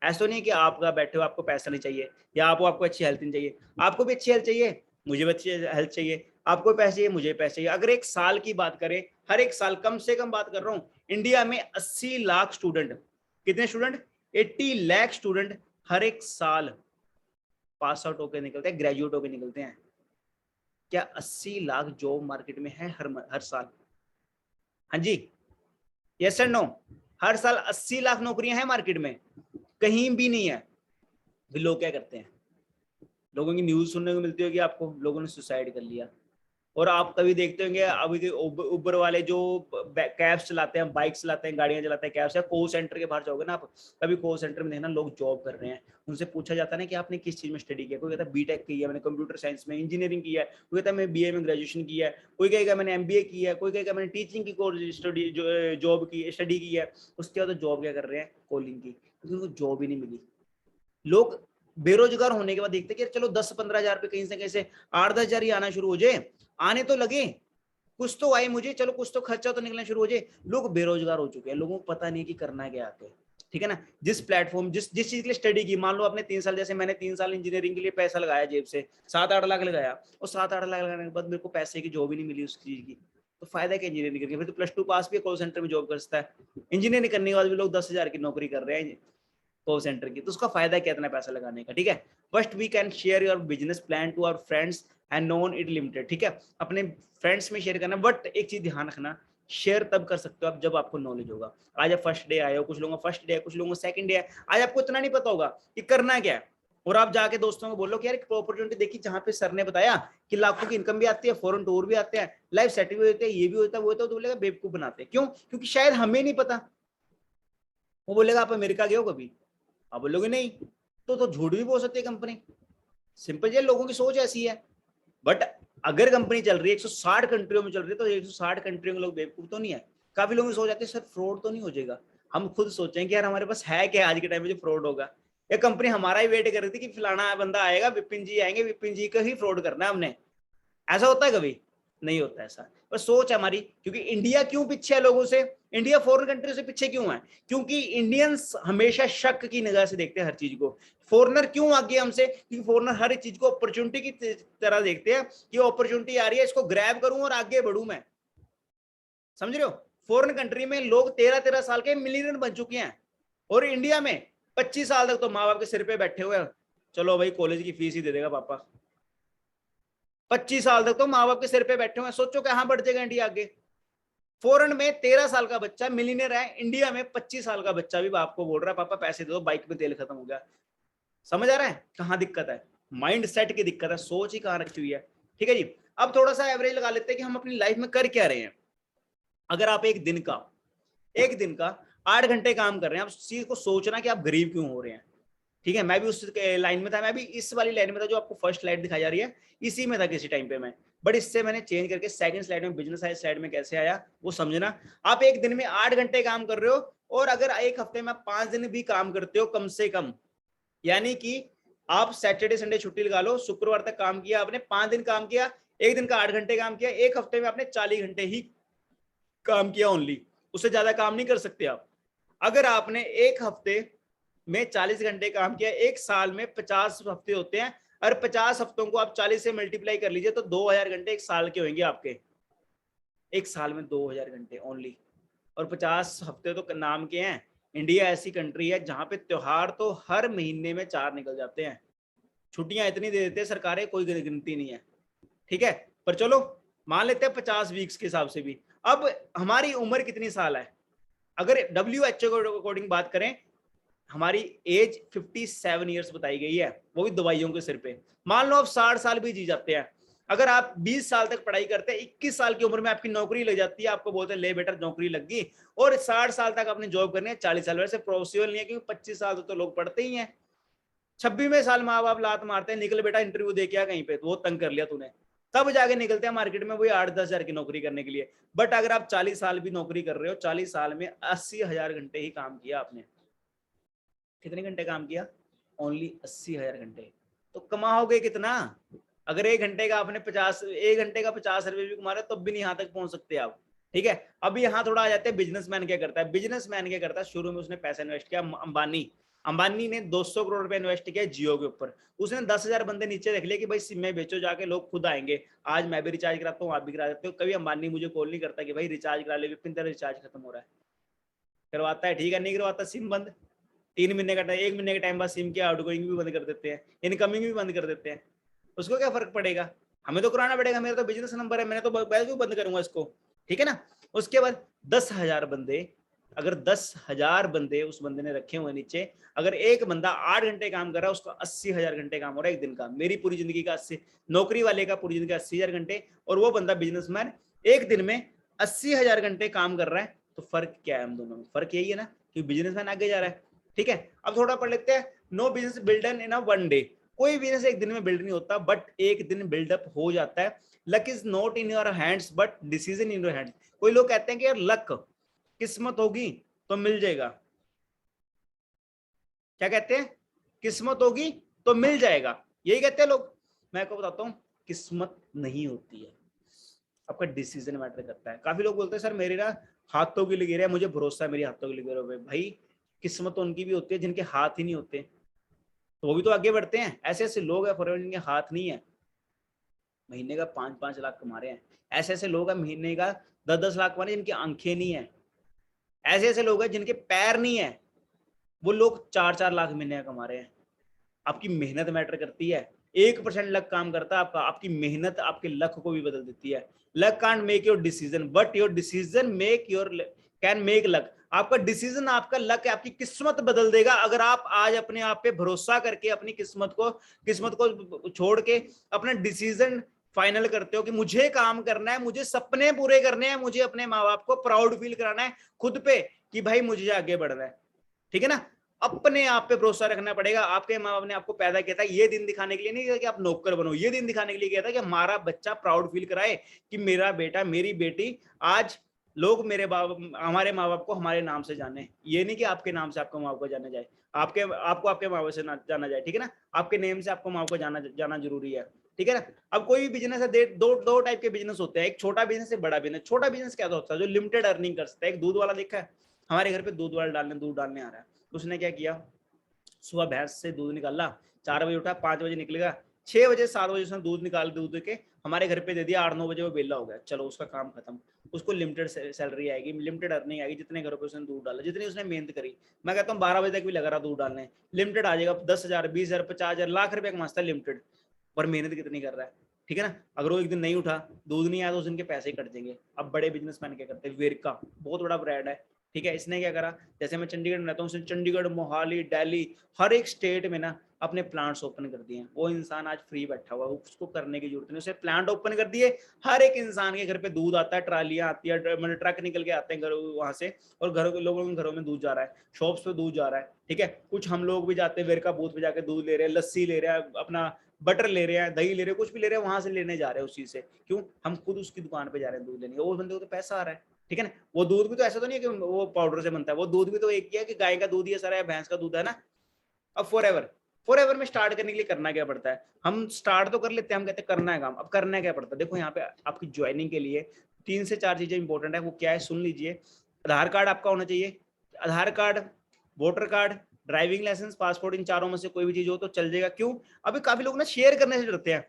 Speaker 2: ऐसा नहीं कि आप बैठे हो आपको पैसा नहीं चाहिए या आपको अच्छी हेल्थ नहीं चाहिए। आपको भी अच्छी हेल्थ चाहिए, मुझे भी अच्छी हेल्थ चाहिए, आपको पैसे चाहिए, मुझे पैसे चाहिए। अगर एक साल की बात करें, हर एक साल कम से कम बात कर रहा हूँ, इंडिया में 80 लाख स्टूडेंट, कितने स्टूडेंट? 80 लाख स्टूडेंट हर एक साल पास आउट होकर निकलते हैं, ग्रेजुएट होकर निकलते हैं। क्या 80 लाख जॉब मार्केट में है हर साल? हाँ जी, यस एंड नो? हर साल 80 लाख नौकरियां हैं मार्केट में? कहीं भी नहीं है। भी लोग क्या करते हैं? लोगों की न्यूज सुनने को मिलती होगी आपको, लोगों ने सुसाइड कर लिया। और आप कभी देखते होंगे अभी के उबर वाले जो कैब्स चलाते हैं, बाइक चलाते हैं, गाड़ियां चलाते हैं, कैब्स या कॉल सेंटर के बाहर जाओगे ना आप, कभी कॉल सेंटर में देखना लोग जॉब कर रहे हैं। उनसे पूछा जाता है ना कि आपने किस चीज में स्टडी किया? कोई कहता है बीटेक की है मैंने, कंप्यूटर साइंस में, इंजीनियरिंग किया है, कोई कहता है मैं बीए में ग्रेजुएशन किया है, कोई कहेगा मैंने एमबीए किया है, कोई कहेगा मैंने टीचिंग की कोर्स स्टडी जॉब की स्टडी की है। उसके बाद जॉब क्या कर रहे हैं? कॉलिंग की, क्योंकि उनको जॉब ही नहीं मिली। लोग बेरोजगार होने के बाद देखते हैं कि चलो 10-15 हजार पे कहीं से कैसे 8-10 हजार ही आना शुरू हो जाए, आने तो लगे, कुछ तो आए मुझे, चलो कुछ तो खर्चा तो निकलना शुरू हो जाए। लोग बेरोजगार हो चुके हैं, लोगों को पता नहीं कि करना क्या आते हैं, ठीक है ना। जिस प्लेटफॉर्म जिस चीज के लिए स्टडी की, मान लो आपने 3 साल, जैसे मैंने 3 साल इंजीनियरिंग के लिए पैसा लगाया जेब से, 7-8 लाख लगाया, और 7-8 लाख लगाने के बाद मेरे को पैसे की जॉब ही नहीं मिली उस चीज की, तो फायदा क्या इंजीनियरिंग करके? फिर तो +2 पास भी कॉल सेंटर में जॉब कर सकता है। इंजीनियरिंग करने के बाद भी लोग 10 हजार की नौकरी कर रहे हैं कॉल सेंटर की, तो उसका फायदा क्या इतना पैसा लगाने का, ठीक है। First we can share your business plan to our friends and non it limited, ठीक है। अपने फ्रेंड्स में शेयर करना, बट एक चीज ध्यान रखना, शेयर तब कर सकते हो आप जब आपको नॉलेज होगा। आज आप फर्स्ट डे आए हो, कुछ लोगों का फर्स्ट डे है, कुछ लोगों का सेकंड डे है, आज आपको इतना नहीं पता होगा कि करना क्या है, और आप जाके दोस्तों को बोलो कि यार एक अपॉर्चुनिटी देखी जहां पे सर ने बताया कि लाखों की इनकम भी आती है, फॉरेन टूर भी आते हैं, लाइफ सेटल भी होते हैं, ये भी होता है वो होता है, तो बोलेगा बेवकूफ बनाते हैं। क्यों? क्योंकि शायद हमें नहीं पता। वो बोलेगा आप अमेरिका गए हो कभी? आप बोलोगे नहीं, तो झूठ भी बोल सकती है कंपनी। सिंपल है, लोगों की सोच ऐसी है। बट अगर कंपनी चल रही है 160 कंट्रियों में चल रही है, तो 160 कंट्रियों के लोग बेवकूफ तो नहीं है। काफी लोग सोच जाते हैं सर फ्रॉड तो नहीं हो जाएगा। हम खुद सोचें कि यार हमारे पास है क्या आज के टाइम में जो फ्रॉड होगा। ये कंपनी हमारा ही वेट कर रही थी कि फलाना बंदा आएगा, विपिन जी आएंगे, विपिन जी का ही फ्रॉड करना है हमने। ऐसा होता है कभी? नहीं होता ऐसा, बस सोच है हमारी। क्योंकि इंडिया क्यों पीछे है लोगों से, इंडिया फॉरेन कंट्री से पीछे क्यों है? क्योंकि इंडियंस हमेशा शक की नजर से देखते हैं हर चीज को। फॉरेनर क्यों आगे हमसे? क्योंकि फॉरेनर हर चीज को अपॉर्चुनिटी की तरह देखते हैं कि अपॉर्चुनिटी आ रही है, इसको ग्रैब करूं और आगे बढ़ूं मैं। समझ रहे हो? फॉरेन कंट्री में लोग 13-13 साल के मिलियनर बन चुके हैं, और इंडिया में 25 साल तक तो माँ बाप के सिर पे बैठे हुए हैं, चलो भाई कॉलेज की फीस ही दे देगा पापा। 25 साल तक तो माँ बाप के सिर पे बैठे हुए हैं, सोचो कहां बढ़ जाएगा इंडिया आगे। फॉरेन में 13 साल का बच्चा मिलियनर है, इंडिया में 25 साल का बच्चा भी बाप को बोल रहा है पापा पैसे दे दो, बाइक में तेल खत्म हो गया। समझ आ रहा है कहां दिक्कत है? माइंड सेट की दिक्कत है, सोच ही कहां रखी हुई है। ठीक है जी, अब थोड़ा सा एवरेज लगा लेते हैं कि हम अपनी लाइफ में कर क्या रहे हैं। अगर आप एक दिन का 8 घंटे काम कर रहे हैं, आप उस चीज को सोचना कि आप गरीब क्यों हो रहे हैं। ठीक है, मैं भी उस लाइन में था, मैं भी इस वाली लाइन में था जो आपको फर्स्ट स्लाइड दिखाई जा रही है, इसी में था किसी टाइम पे मैं, बट इससे मैंने चेंज करके सेकंड स्लाइड में, बिजनेस स्लाइड में कैसे आया वो समझना। आप एक दिन में 8 घंटे काम कर रहे हो, और अगर एक हफ्ते में आप 5 दिन भी काम करते हो कम से कम, यानी कि आप सैटरडे संडे छुट्टी लगा लो, शुक्रवार तक काम किया आपने, 5 दिन काम किया, एक दिन का 8 घंटे काम किया, एक हफ्ते में आपने 40 घंटे ही काम किया ओनली, उससे ज्यादा काम नहीं कर सकते आप। अगर आपने एक हफ्ते में 40 घंटे काम किया, एक साल में 50 हफ्ते होते हैं, और 50 हफ्तों को आप 40 से मल्टीप्लाई कर लीजिए तो 2000 घंटे एक साल के होंगे आपके, एक साल में 2000 घंटे ओनली। और 50 हफ्ते तो नाम के हैं। इंडिया ऐसी कंट्री है जहां पे त्योहार तो हर महीने में 4 निकल जाते हैं, छुट्टियां इतनी दे देते हैं सरकारें, कोई गिनती नहीं है। ठीक है, पर चलो मान लेते हैं 50 वीक्स के हिसाब से भी। अब हमारी उम्र कितनी साल है? अगर WHO के अकॉर्डिंग बात करें, हमारी एज 57 ईयर्स बताई गई है, वो भी दवाइयों के सिर पे। मान लो आप 60 साल भी जी जाते हैं, अगर आप 20 साल तक पढ़ाई करते हैं, 21 साल की उम्र में आपकी नौकरी लग जाती है, आपको बोलते हैं ले बेटा नौकरी लग गई, और 60 साल तक आपने जॉब करनी है, 40 साल वैसे पॉसिबल नहीं है, क्योंकि 25 साल तो लोग पढ़ते ही हैं। 26वें साल माँ बाप लात मारते हैं, निकल बेटा इंटरव्यू दे के आ कहीं पे, तो वो तंग कर लिया तूने, तब जाके निकलते हैं मार्केट में वही 8-10 हजार की नौकरी करने के लिए। बट अगर आप 40 साल भी नौकरी कर रहे हो, 40 साल में 80,000 घंटे ही काम किया आपने। कितने घंटे काम किया? ओनली 80,000 घंटे। तो कमाओगे कितना? अगर एक घंटे का आपने 50 रुपए भी कमा रहे तब भी नहीं यहाँ तक पहुंच सकते आप। ठीक है, अभी यहाँ थोड़ा आ जाते हैं बिजनेसमैन क्या करता है। बिजनेसमैन क्या करता है, शुरू में उसने पैसा इन्वेस्ट किया। अंबानी ने 200 करोड़ रुपए इन्वेस्ट किया जियो के ऊपर। उसने 10,000 बंदे नीचे रख लिए कि भाई सिम बेचो जाके, लोग खुद आएंगे। आज मैं भी रिचार्ज कराता हूँ, आप भी करा देते हो। कभी अंबानी मुझे कॉल नहीं करता कि भाई रिचार्ज करा ले, विपिन तेरा रिचार्ज खत्म हो रहा है। करवाता है, ठीक है, नहीं करवाता सिम बंद। 1 महीने के टाइम बाद सिम की आउटगोइंग भी बंद कर देते हैं, इनकमिंग भी बंद कर देते हैं। उसको क्या फर्क पड़ेगा? हमें तो कराना पड़ेगा, मेरा तो बिजनेस नंबर है, मैंने तो क्यों बंद करूंगा इसको। ठीक है ना। उसके बाद 10,000 बंदे, अगर 10,000 बंदे उस बंदे ने रखे हुए नीचे, अगर एक बंदा 8 घंटे काम कर रहा है, उसका 80,000 घंटे काम हो रहा है एक दिन का। मेरी पूरी जिंदगी का 80, नौकरी वाले का पूरी जिंदगी का 80,000 घंटे, और वो बंदा बिजनेसमैन एक दिन में 80,000 घंटे काम कर रहा है। तो फर्क क्या है हम दोनों में? फर्क यही है ना कि बिजनेसमैन आगे जा रहा है। ठीक है, अब थोड़ा पढ़ लेते हैं। No business built in a one day. कोई बिजनेस एक दिन में बिल्ड नहीं होता, बट एक दिन बिल्डअप हो जाता है। Luck is not in your hands but decision in your hands. कोई लोग कहते हैं कि यार लक, किस्मत होगी तो मिल जाएगा। क्या कहते हैं? किस्मत होगी तो मिल जाएगा, यही कहते हैं लोग। मैं आपको बताता हूं, किस्मत नहीं होती है, आपका डिसीजन मैटर करता है। काफी लोग बोलते हैं सर मेरे ना हाथों की लकीर है, मुझे भरोसा है मेरी हाथों की लकीरों पे। भाई किस्मत तो उनकी भी होती है जिनके हाथ ही नहीं होते, तो वो भी तो आगे बढ़ते हैं। ऐसे ऐसे लोग हैं फॉरन जिनके हाथ नहीं है, महीने का 5-5 लाख कमा रहे हैं। ऐसे ऐसे लोग हैं महीने का 10-10 लाख कमा रहे हैं जिनकी आंखें नहीं है। ऐसे ऐसे लोग हैं जिनके पैर नहीं है, वो लोग 4-4 लाख महीने का कमा रहे हैं। आपकी मेहनत मैटर करती है। 1% लक काम करता है आपका, आपकी मेहनत आपके लक को भी बदल देती है। Luck can't make your decision but your decision make your can make luck. आपका डिसीजन आपका लक है, आपकी किस्मत बदल देगा। अगर आप आज अपने आप पे भरोसा करके अपनी किस्मत को छोड़ के अपना डिसीजन फाइनल करते हो कि मुझे काम करना है, मुझे सपने पूरे करने हैं, मुझे अपने माँ बाप को प्राउड फील कराना है खुद पे कि भाई मुझे आगे बढ़ना है। ठीक है ना, अपने आप पे भरोसा रखना पड़ेगा। आपके माँ बाप ने आपको पैदा किया था ये दिन दिखाने के लिए नहीं कि आप नौकर बनो, ये दिन दिखाने के लिए किया था कि हमारा बच्चा प्राउड फील कराए कि मेरा बेटा मेरी बेटी आज लोग हमारे माँ बाप को हमारे नाम से जाने। ये नहीं कि आपके नाम से आपको माँ बाप को जाना जाए, आपको आपके माँ बाप से जाना जाए। ठीक है ना, आपके नेम से आपको माँ बाप को जाना जरूरी है। ठीक है ना। अब कोई भी बिजनेस है, दो टाइप के बिजनेस होते हैं, एक छोटा बिजनेस है, बड़ा बिजनेस। छोटा बिजनेस क्या होता है, जो लिमिटेड अर्निंग कर सकता है। एक दूध वाला देखा है, हमारे घर पे दूध डालने आ रहा है। उसने क्या किया, सुबह भैंस से दूध निकाला, 4 बजे उठा, 5 बजे निकलेगा, 6 बजे 7 बजे उसने दूध निकाल दूध के हमारे घर पे दे दिया, 8-9 बजे वो बेला हो गया, चलो उसका काम खत्म। उसको लिमिटेड सैलरी आएगी, लिमिटेड अर्निंग आएगी, जितने घरों पे उसने दूध डाला, जितनी उसने मेहनत करी। मैं कहता हूँ 12 बजे तक भी लगा रहा दूध डालने, लिमिटेड आ जाएगा, 10,000, 20,000, 50,000, लाख रुपए कमाता है लिमिटेड, पर मेहनत कितनी कर रहा है, ठीक है ना। अगर वो एक दिन नहीं उठा, दूध नहीं आया, तो उस दिन के पैसे ही कट जाएंगे। अब बड़े बिजनेसमैन क्या करते हैं, वेरका बहुत बड़ा ब्रांड है, ठीक है, इसने क्या करा, जैसे मैं चंडीगढ़ में रहता हूँ, चंडीगढ़, मोहाली, दिल्ली, हर एक स्टेट में ना अपने प्लांट्स ओपन कर दिए हैं। वो इंसान आज फ्री बैठा हुआ है, उसको करने की जरूरत नहीं, उसे प्लांट ओपन कर दिए, हर एक इंसान के घर पे दूध आता है, ट्रालियां आती है, मतलब ट्रक निकल के आते हैं घर वहां से, और घरों के लोगों के घरों में दूध जा रहा है, शॉप्स पे दूध जा रहा है, ठीक है। कुछ हम लोग भी जाते हैं वेरका बूथ पे जाके दूध ले रहे हैं, लस्सी ले रहे हैं, अपना बटर ले रहे हैं, दही ले रहे हैं, कुछ भी ले रहे हैं, वहां से लेने जा रहे हैं उस चीज से। क्यों, हम खुद उसकी दुकान पे जा रहे हैं दूध लेने, वो बंदे को तो पैसा आ रहा है, ठीक है ना। वो दूध भी तो ऐसा तो नहीं है कि वो पाउडर से बनता है, वो दूध भी तो एक ही है कि गाय का दूध ही है सारा, भैंस का दूध है ना। अब फॉरएवर में स्टार्ट करने के लिए करना क्या पड़ता है, हम स्टार्ट तो कर लेते हैं, हम कहते हैं करना है काम, अब करना क्या पड़ता है। देखो यहाँ पे आपकी ज्वाइनिंग के लिए 3 से 4 चीजें इंपॉर्टेंट है, वो क्या है सुन लीजिए। आधार कार्ड आपका होना चाहिए, Aadhaar card, voter card, driving licence, passport, इन चारों में से कोई भी चीज हो तो चल जाएगा। क्यों, अभी काफी लोग ना शेयर करने से डरते हैं,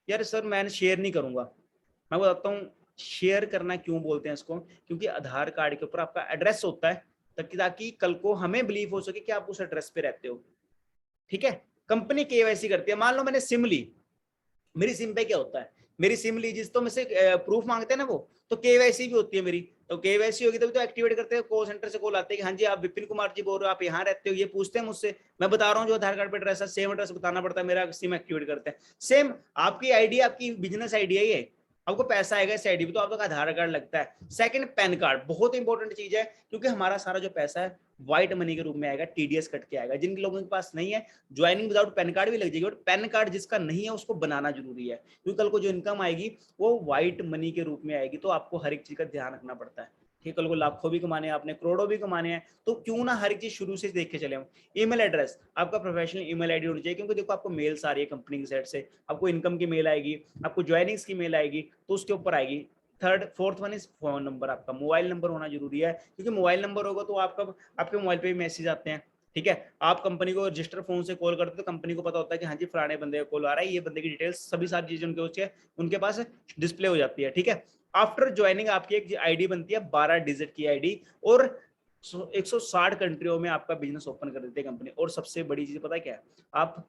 Speaker 2: यार सर मैं शेयर नहीं करूंगा। मैं बताता हूँ शेयर करना क्यों बोलते हैं इसको, क्योंकि आधार कार्ड के ऊपर आपका एड्रेस होता है, ताकि कल को हमें बिलीव हो सके कि आप उस एड्रेस पे रहते हो, ठीक है। कंपनी केवाईसी करती है, मान लो मैंने सिम ली, मेरी सिम पे क्या होता है, मेरी सिम ली जिस तो में से प्रूफ मांगते हैं ना, वो तो केवाईसी भी होती है मेरी, तो केवाईसी होगी तभी तो एक्टिवेट करते हैं, कॉल सेंटर से कॉल आते हैं कि हाँ जी आप विपिन कुमार जी बोल रहे हो, आप यहाँ रहते हो, ये पूछते हैं मुझसे, मैं बता रहा हूँ जो आधार कार्ड पे एड्रेस है, सेम एड्रेस बताना पड़ता है, मेरा सिम एक्टिवेट करते हैं। सेम आपकी आईडी, आपकी बिजनेस आईडी है ये, आपको पैसा आएगा इस आईडी पे तो आपका आधार कार्ड लगता है। सेकंड, पैन कार्ड बहुत इंपॉर्टेंट चीज है, क्योंकि हमारा सारा जो पैसा है व्हाइट मनी के रूप में आएगा, टीडीएस कट के आएगा। जिन लोगों के पास नहीं है, ज्वाइनिंग विदाउट पैन कार्ड भी लग जाएगी, बट पैन कार्ड जिसका नहीं है उसको बनाना जरूरी है, क्योंकि कल को जो इनकम आएगी वो व्हाइट मनी के रूप में आएगी, तो आपको हर एक चीज का ध्यान रखना पड़ता है, ठीक, कल को लाखों भी कमाने हैं आपने, करोड़ों भी कमाने हैं, तो क्यों ना हर एक चीज शुरू से देख के चले हम। ईमेल एड्रेस, आपका प्रोफेशनल ईमेल आईडी होनी चाहिए, क्योंकि देखो आपको मेल्स आ रही है कंपनी की साइड से, आपको इनकम की मेल आएगी, आपको ज्वाइनिंग्स की मेल आएगी, तो उसके ऊपर आएगी। Third, fourth one is phone number, आपका मोबाइल नंबर होना जरूरी है, क्योंकि मोबाइल नंबर होगा तो आपका आपके मोबाइल पे भी मैसेज आते हैं, ठीक है। आप कंपनी को रजिस्टर फोन से कॉल करते हो तो कंपनी को पता होता है कि हाँ जी फलाने बंदे का कॉल आ रहा है, ये बंदे की डिटेल्स सभी सारी चीजें उनके पास डिस्प्ले हो जाती है, ठीक है। आफ्टर ज्वाइनिंग आपकी एक आईडी बनती है 12 डिजिट की आईडी, और 160 कंट्रियों में आपका बिजनेस ओपन कर देती है कंपनी। और सबसे बड़ी चीज पता है क्या है, आप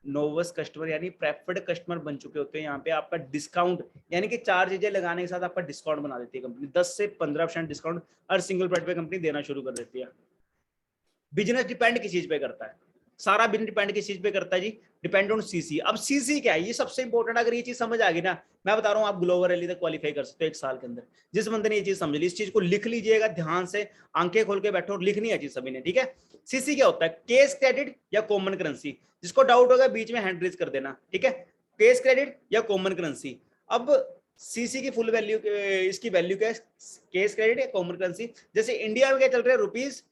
Speaker 2: नोवस कस्टमर यानी प्रेफर्ड कस्टमर बन चुके होते हैं। यहाँ पे आपका डिस्काउंट यानी कि 4 चीजें लगाने के साथ आपका डिस्काउंट बना देती है कंपनी, 10 से 15% डिस्काउंट हर सिंगल प्रोडक्ट पे कंपनी देना शुरू कर देती है। बिजनेस डिपेंड किस चीज पे करता है, सारा बिजनेस डिपेंड किस चीज पे करता है जी, डिपेंड ऑन सीसी। अब सीसी क्या है, ये सबसे इंपॉर्टेंट, अगर ये चीज समझ आ गई ना, मैं बता रहा हूँ आप ग्लोबल रैली तक क्वालिफाई कर सकते हो 1 साल के अंदर। जिस बंदे ने ये चीज समझ ली, इस चीज को लिख लीजिएगा ध्यान से, आंखें खोल के बैठो और लिखनी है चीज सभी ने, ठीक है। सीसी क्या होता है, केस क्रेडिट या कॉमन करेंसी, जिसको डाउट होगा बीच में हैंड रेज कर देना, ठीक है। केस क्रेडिट या कॉमन करेंसी, अब सीसी की फुल वैल्यू, इसकी वैल्यू क्या है, केस क्रेडिट या कॉमन करेंसी। जैसे इंडिया में क्या चल रहा है, रुपीज,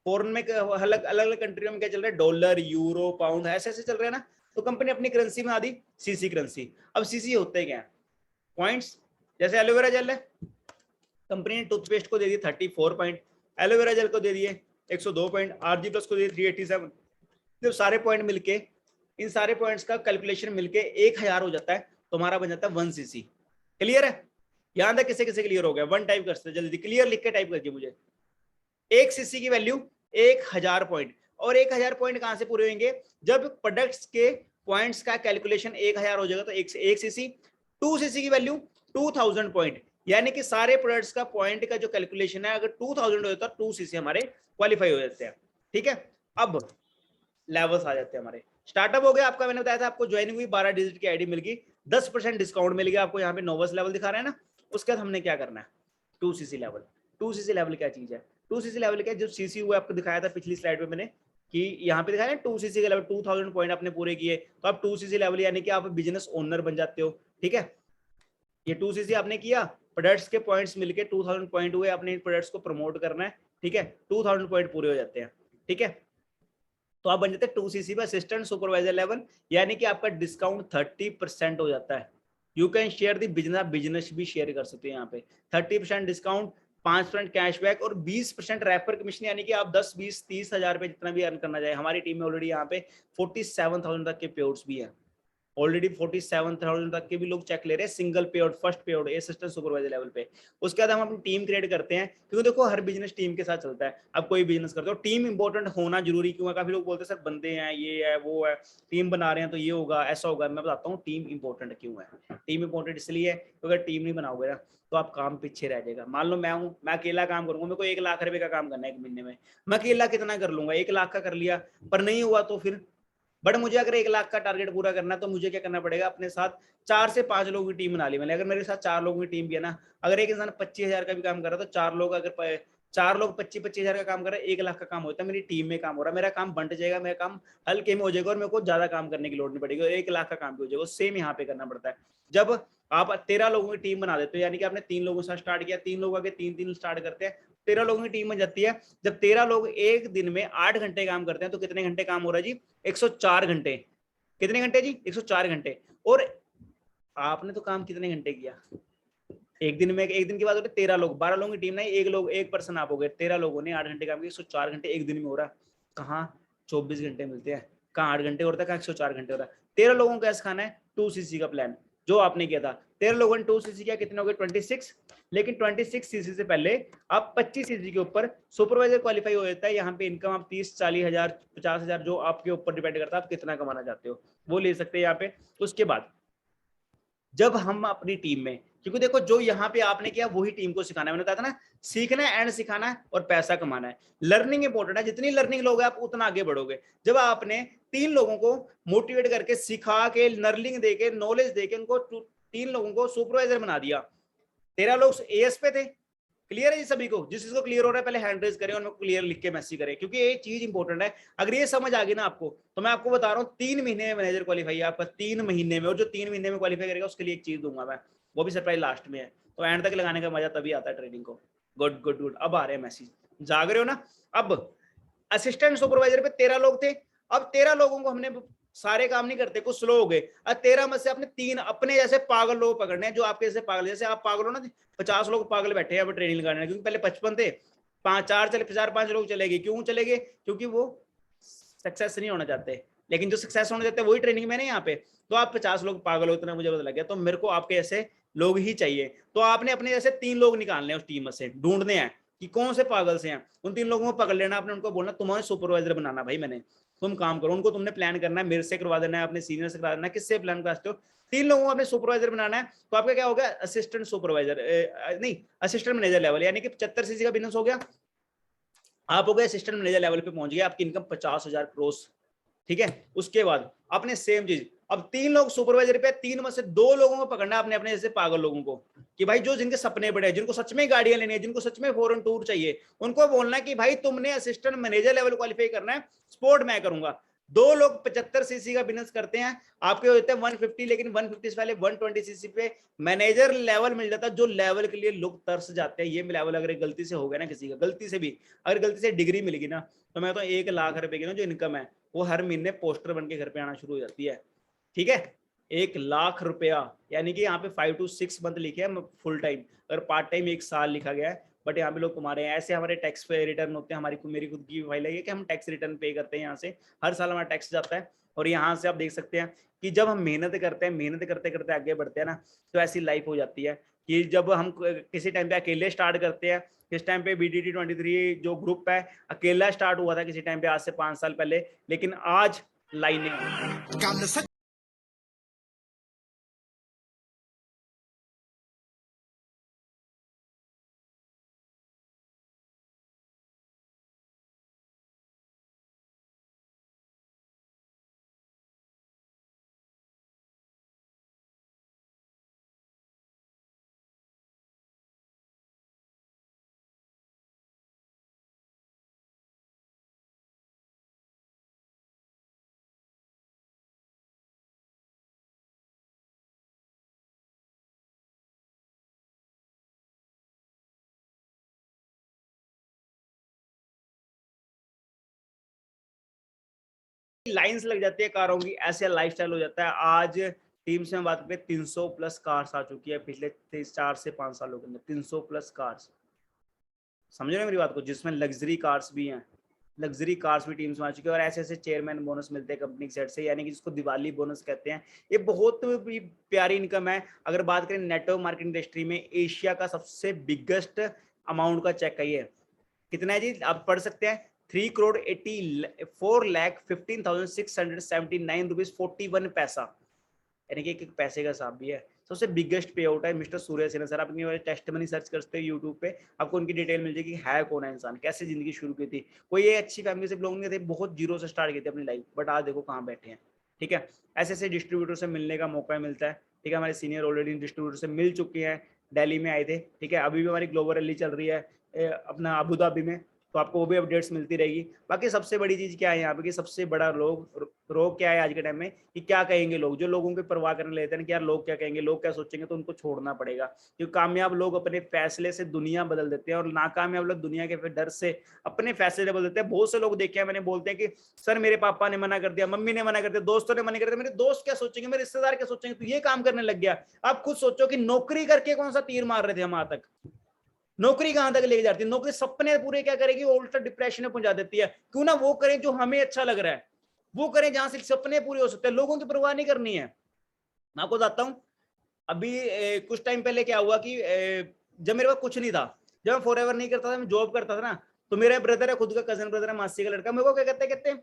Speaker 2: फॉरेन में अलग अलग कंट्रियों में क्या चल रहा है, डॉलर, यूरो, पाउंड, ऐसे ऐसे चल रहे हैं ना, तो कंपनी अपनी करेंसी में आदि सीसी करेंसी। अब सीसी होते क्या है, पॉइंट्स, जैसे एलोवेरा जेल है, कंपनी ने टूथपेस्ट को दे दिए 34 पॉइंट, एलोवेरा जेल को दे दिए 102 पॉइंट, आरजी प्लस को दे दिए 387। जब सारे पॉइंट मिलके, इन सारे पॉइंट्स का कैलकुलेशन मिलके 1000 हो जाता है, तो हमारा बन जाता है 1 सीसी। क्लियर है, यहां तक किसे किसे क्लियर हो गया, 1 टाइप करते जल्दी, क्लियर लिख के टाइप करके मुझे। 1 सीसी की वैल्यू 1000 पॉइंट, और 1000 पॉइंट कहां से पूरे होंगे, जब प्रोडक्ट्स के पॉइंट्स का कैलकुलेशन 1000 हो जाएगा तो 1 सीसी। 2 सीसी की वैल्यू 2000 पॉइंट, यानी कि सारे प्रोडक्ट्स का पॉइंट का जो कैलकुलेशन है अगर 2000 हो जाता है, 2 सीसी हमारे क्वालिफाई हो जाते हैं, ठीक है। अब लेवल्स आ जाते हैं हमारे, स्टार्टअप हो गया आपका, मैंने बताया था आपको ज्वाइनिंग हुई, 12 डिजिट की आईडी मिल गई, 10% डिस्काउंट मिल गया आपको, यहाँ पे नोवस लेवल दिखा रहे हैं ना। उसके बाद हमने क्या करना है, 2 सीसी लेवल। 2 सीसी लेवल क्या चीज है, 2 सीसी लेवल क्या, जो सीसी हुआ आपको दिखाया था पिछली स्लाइड में मैंने, कि यहाँ पे दिखाया ना 2 सीसी के लेवल 2000 पॉइंट आपने पूरे किए, तो आप 2 सीसी लेवल यानी कि आप बिजनेस ओनर बन जाते हो, ठीक है। ये 2 सीसी आपने किया, प्रोडक्ट्स के पॉइंट्स मिलके 2000 पॉइंट हुए, अपने प्रोडक्ट्स को प्रमोट करना है, ठीक है, 2000 पॉइंट पूरे हो जाते हैं, ठीक है। तो आप बन जाते हैं 2cc पे असिस्टेंट सुपरवाइजर लेवल, यानी कि आपका डिस्काउंट 30% हो जाता है। You can share the business, आप बिजनेस भी शेयर कर सकते हैं यहाँ पे। 30% डिस्काउंट, 5% कैशबैक और 20% रैपर कमीशन, यानी कि आप 10, 20, 30 हजार रुपए जितना भी अर्न करना चाहे। हमारी टीम में ऑलरेडी यहाँ पे 47,000 तक के पेआउट्स भी है, ऑलरेडी 47,000 तक के भी लोग चेक ले रहे हैं single payout, first payout assistant supervisor level पे। उसके बाद हम अपनी टीम क्रिएट करते हैं, क्योंकि देखो हर बिजनेस टीम के साथ चलता है। अब कोई बिजनेस करते हो, टीम इंपॉर्टेंट होना जरूरी क्यों है? काफी लोग बोलते हैं सर बंदे हैं, ये है वो है, टीम बना रहे हैं तो ये होगा ऐसा होगा। मैं बताता हूँ टीम इंपॉर्टेंट क्यों है। टीम इंपॉर्टेंट इसलिए है क्योंकि अगर टीम नहीं बनाओगे ना तो आप काम पीछे रह जाएगा। मान लो मैं हूँ, मैं अकेला काम करूंगा, मेरे को 1 लाख रुपए का काम करना है 1 महीने में, मैं अकेला कितना कर लूंगा? 1 लाख का कर लिया, पर नहीं हुआ तो फिर। बट मुझे अगर 1 लाख का टारगेट पूरा करना है तो मुझे क्या करना पड़ेगा? अपने साथ 4 से 5 लोगों की टीम बना ली मैंने। अगर मेरे साथ 4 लोगों की टीम भी है ना, अगर एक इंसान 25,000 का भी काम कर रहा है तो 4 लोग, अगर 4 लोग 25-25 हजार का काम कर रहे हैं, 1 लाख का काम होता है, मेरी टीम में काम हो रहा है, मेरा काम बंट जाएगा, मेरा काम हल्के में हो जाएगा और मेरे को ज्यादा काम करने की लोड नहीं पड़ेगी और 1 लाख का काम भी हो जाएगा। सेम यहाँ पे करना पड़ता है। जब आप 13 लोगों की टीम बना देते हो, यानी कि आपने 3 लोगों से स्टार्ट किया, 3 लोग आगे 3-3 स्टार्ट करते हैं, 13 लोगों की टीम बन जाती है। जब 13 लोग एक दिन में 8 घंटे काम करते हैं तो कितने घंटे काम हो रहा है जी? 104 घंटे। कितने घंटे जी? 104 घंटे। और आपने तो काम कितने घंटे किया? एक दिन में, एक दिन की बात हो रही है, 13 लोग, 12 लोगों की टीम नहीं, एक पर्सन आप हो गए, 13 लोगों ने 8 घंटे काम किया, 104 घंटे एक दिन में हो रहा है। कहाँ 24 घंटे मिलते हैं? कहाँ 8 घंटे होता है? कहाँ 104 घंटे हो रहा है? 13 लोगों को ऐसा खाना है 2cc का प्लान जो आपने किया था। 13 लोगों ने 2cc किया, कितने हो गए? 26। लेकिन 26cc से पहले आप 25cc के ऊपर सुपरवाइजर क्वालिफाई हो जाता है। यहाँ पे इनकम आप 30-40 हजार, 50 हजार, जो आपके ऊपर डिपेंड करता है आप कितना कमाना चाहते हो, वो ले सकते हैं यहाँ पे। उसके बाद जब हम अपनी टीम में, क्योंकि देखो जो यहाँ पे आपने किया वही टीम को सिखाना है, मैंने बताया था ना, सीखना है एंड सिखाना है और पैसा कमाना है। लर्निंग इंपॉर्टेंट है, जितनी लर्निंग लोगे आप उतना आगे बढ़ोगे। जब आपने 3 लोगों को मोटिवेट करके, सिखा के, लर्निंग देके, नॉलेज देके उनको 3 लोगों को सुपरवाइजर बना दिया, 13 लोग एएस पे थे। क्लियर है जी सभी को? जिस चीज को क्लियर हो रहा है पहले हैंड रेज करें और मेरे को क्लियर लिख के मैसेज करें, क्योंकि ये चीज इंपॉर्टेंट है। अगर ये समझ आ गई ना आपको, तो मैं आपको बता रहा हूँ 3 महीने में मैनेजर क्वालिफाई है आपका, 3 महीने में। और जो 3 महीने में क्वालिफाई करेगा उसके लिए एक चीज दूंगा मैं, वो भी सरप्राइज लास्ट में है। तो एंड तक लगाने का मजा तभी आता है ट्रेनिंग को। गुड गुड गुड, अब आ रहे हैं मैसेज, जाग रहे हो ना? अब असिस्टेंट सुपरवाइजर पे 13 लोग थे, अब 13 लोगों को हमने, सारे काम नहीं करते, कुछ स्लो हो गए, अब 13 में से आपने 3 अपने जैसे पागल लोग पकड़ने हैं, जो आपके जैसे पागल, जैसे आप पागल हो ना, 50 लोग पागल बैठे हैं अब ट्रेनिंग लगाने, क्योंकि पहले 55 थे, 4 चले, 4-5 लोग चले गए। क्यों चले गए? क्योंकि वो सक्सेस नहीं होना चाहते, लेकिन जो सक्सेस होने देते हैं वही ट्रेनिंग में नहीं यहाँ पे। तो आप 50 लोग पागल हो, इतना मुझे पता लग गया, तो मेरे को आपके ऐसे लोग ही चाहिए। तो आपने अपने जैसे 3 लोग निकालने हैं, उस टीम में से ढूंढने हैं कि कौन से पागल से हैं, उन 3 लोगों को पकड़ लेना आपने, उनको बोलना तुम्हारे सुपरवाइजर बनाना भाई मैंने, तुम काम करो। उनको तुमने प्लान करना है, मेरे से करवा देना है, अपने सीनियर से करवा देना है, किससे प्लान कराते हो? 3 लोगों को अपने सुपरवाइजर बनाना है। तो आपका क्या होगा? असिस्टेंट सुपरवाइजर, नहीं, असिस्टेंट मैनेजर लेवल, यानी कि 75cc का बिजनेस हो गया, आप हो गए असिस्टेंट मैनेजर लेवल पे पहुंच गए, आपकी इनकम 50,000 क्रॉस। ठीक है, उसके बाद आपने सेम चीज, अब 3 लोग सुपरवाइजर पे, 3 में से 2 लोगों को पकड़ना अपने अपने जैसे पागल लोगों को, कि भाई जो जिनके सपने बड़े हैं, जिनको सच में गाड़ियां लेनी है, जिनको सच में फॉरेन टूर चाहिए, उनको बोलना कि भाई तुमने असिस्टेंट मैनेजर लेवल क्वालिफाई करना है, स्पोर्ट मैं करूंगा। 2 लोग 75cc का बिजनेस करते हैं, आपके होते हैं 150, लेकिन 150 से पहले 120cc पे मैनेजर लेवल मिल जाता है, जो लेवल के लिए लोग तरस जाते हैं। ये लेवल अगर गलती से हो गया ना किसी का, गलती से भी, अगर गलती से डिग्री मिल गई ना, तो मैं तो 1 लाख रुपए की ना जो इनकम है वो हर महीने पोस्टर बन के घर पे आना शुरू हो जाती है। ठीक है, 1 लाख रुपया, यानी कि यहाँ पे 5 to 6 मंथ लिखे हैं फुल टाइम, अगर पार्ट टाइम 1 साल लिखा गया है, बट यहाँ पे लोग कमा रहे हैं। ऐसे हमारे टैक्स पे रिटर्न होते हैं, हमारी मेरी खुद की फाइल है कि हम टैक्स रिटर्न पे करते हैं, यहाँ से हर साल हमारा टैक्स जाता है। और यहाँ से आप देख सकते हैं कि जब हम मेहनत करते हैं, मेहनत करते करते आगे बढ़ते हैं ना, तो ऐसी लाइफ हो जाती है कि जब हम किसी टाइम पे अकेले स्टार्ट करते हैं, इस टाइम पे BDT23 जो ग्रुप है अकेला स्टार्ट हुआ था किसी टाइम पे, आज से 5 साल पहले, लेकिन आज लाइनें लाइंस लग जाती है कारों की, ऐसे लाइफस्टाइल हो जाता है। आज टीम्स में बात करें 300 प्लस कार्स आ चुकी है पिछले 4 से 5 सालों के अंदर, 300 प्लस कार्स, समझ रहे हैं मेरी बात को, जिसमें लग्जरी कार्स भी हैं, लग्जरी कार्स भी टीम्स में आ चुकी है। और ऐसे ऐसे चेयरमैन बोनस मिलते हैं कंपनी की साइड से, यानी कि जिसको दिवाली बोनस कहते हैं। ये बहुत ही प्यारी इनकम है। अगर बात करें नेटवर्क मार्केटिंग इंडस्ट्री में एशिया का सबसे बिगेस्ट अमाउंट का चेक है ये, कितना है जी आप पढ़ सकते हैं, 3,84,15,679 रुपीज 41 पैसा, यानी कि एक पैसे का हिसाब भी है। सबसे बिगेस्ट पे आउट है मिस्टर सूर्य सिन्हा सर। आप इनकी टेस्ट मनी सर्च करते हो यूट्यूब पे, आपको उनकी डिटेल मिल जाएगी, है कौन है इंसान, कैसे जिंदगी शुरू की थी। कोई ये अच्छी फैमिली से बिलोंग नहीं थे, बहुत जीरो से स्टार्ट की थी अपनी लाइफ, बट आज देखो कहाँ बैठे हैं। ठीक है, ऐसे ऐसे डिस्ट्रीब्यूटर से मिलने का मौका मिलता है। ठीक है, हमारे सीनियर ऑलरेडी डिस्ट्रीब्यूटर से मिल चुके हैं, दिल्ली में आए थे। ठीक है, अभी भी हमारी ग्लोबल रैली चल रही है अपना अबू धाबी में, तो आपको वो भी अपडेट्स मिलती रहेगी। बाकी सबसे बड़ी चीज क्या है यहाँ पे, कि सबसे बड़ा रोग क्या है आज के टाइम में, कि क्या कहेंगे लोग, जो लोगों की परवाह करने लेते हैं कि यार लोग क्या कहेंगे, लोग क्या सोचेंगे, तो उनको छोड़ना पड़ेगा। क्योंकि कामयाब लोग अपने फैसले से दुनिया बदल देते हैं, और नाकामयाब लोग दुनिया के डर से अपने फैसले बदल देते हैं। बहुत से लोग देखे हैं मैंने, बोलते हैं कि सर मेरे पापा ने मना कर दिया, मम्मी ने मना कर दिया, दोस्तों ने मना कर दिया, मेरे दोस्त क्या सोचेंगे, मेरे रिश्तेदार क्या सोचेंगे, तो ये काम करने लग गया। आप खुद सोचो कि नौकरी करके कौन सा तीर मार रहे थे हम आज तक, नौकरी कहां तक लेके जाती है, नौकरी सपने पूरे क्या करेगी, उल्टा डिप्रेशन में पहुंचा देती है। क्यों ना वो करें जो हमें अच्छा लग रहा है, वो करें जहां से सपने पूरे हो सकते हैं, लोगों की परवाह नहीं करनी है। मैं आपको बताता हूं, अभी कुछ टाइम पहले क्या हुआ कि जब मेरे पास कुछ नहीं था, जब मैं फॉरएवर नहीं करता था, मैं जॉब करता था ना, तो मेरा ब्रदर है, खुद का कजन ब्रदर है, मासी का लड़का, मेरे को क्या कहते हैं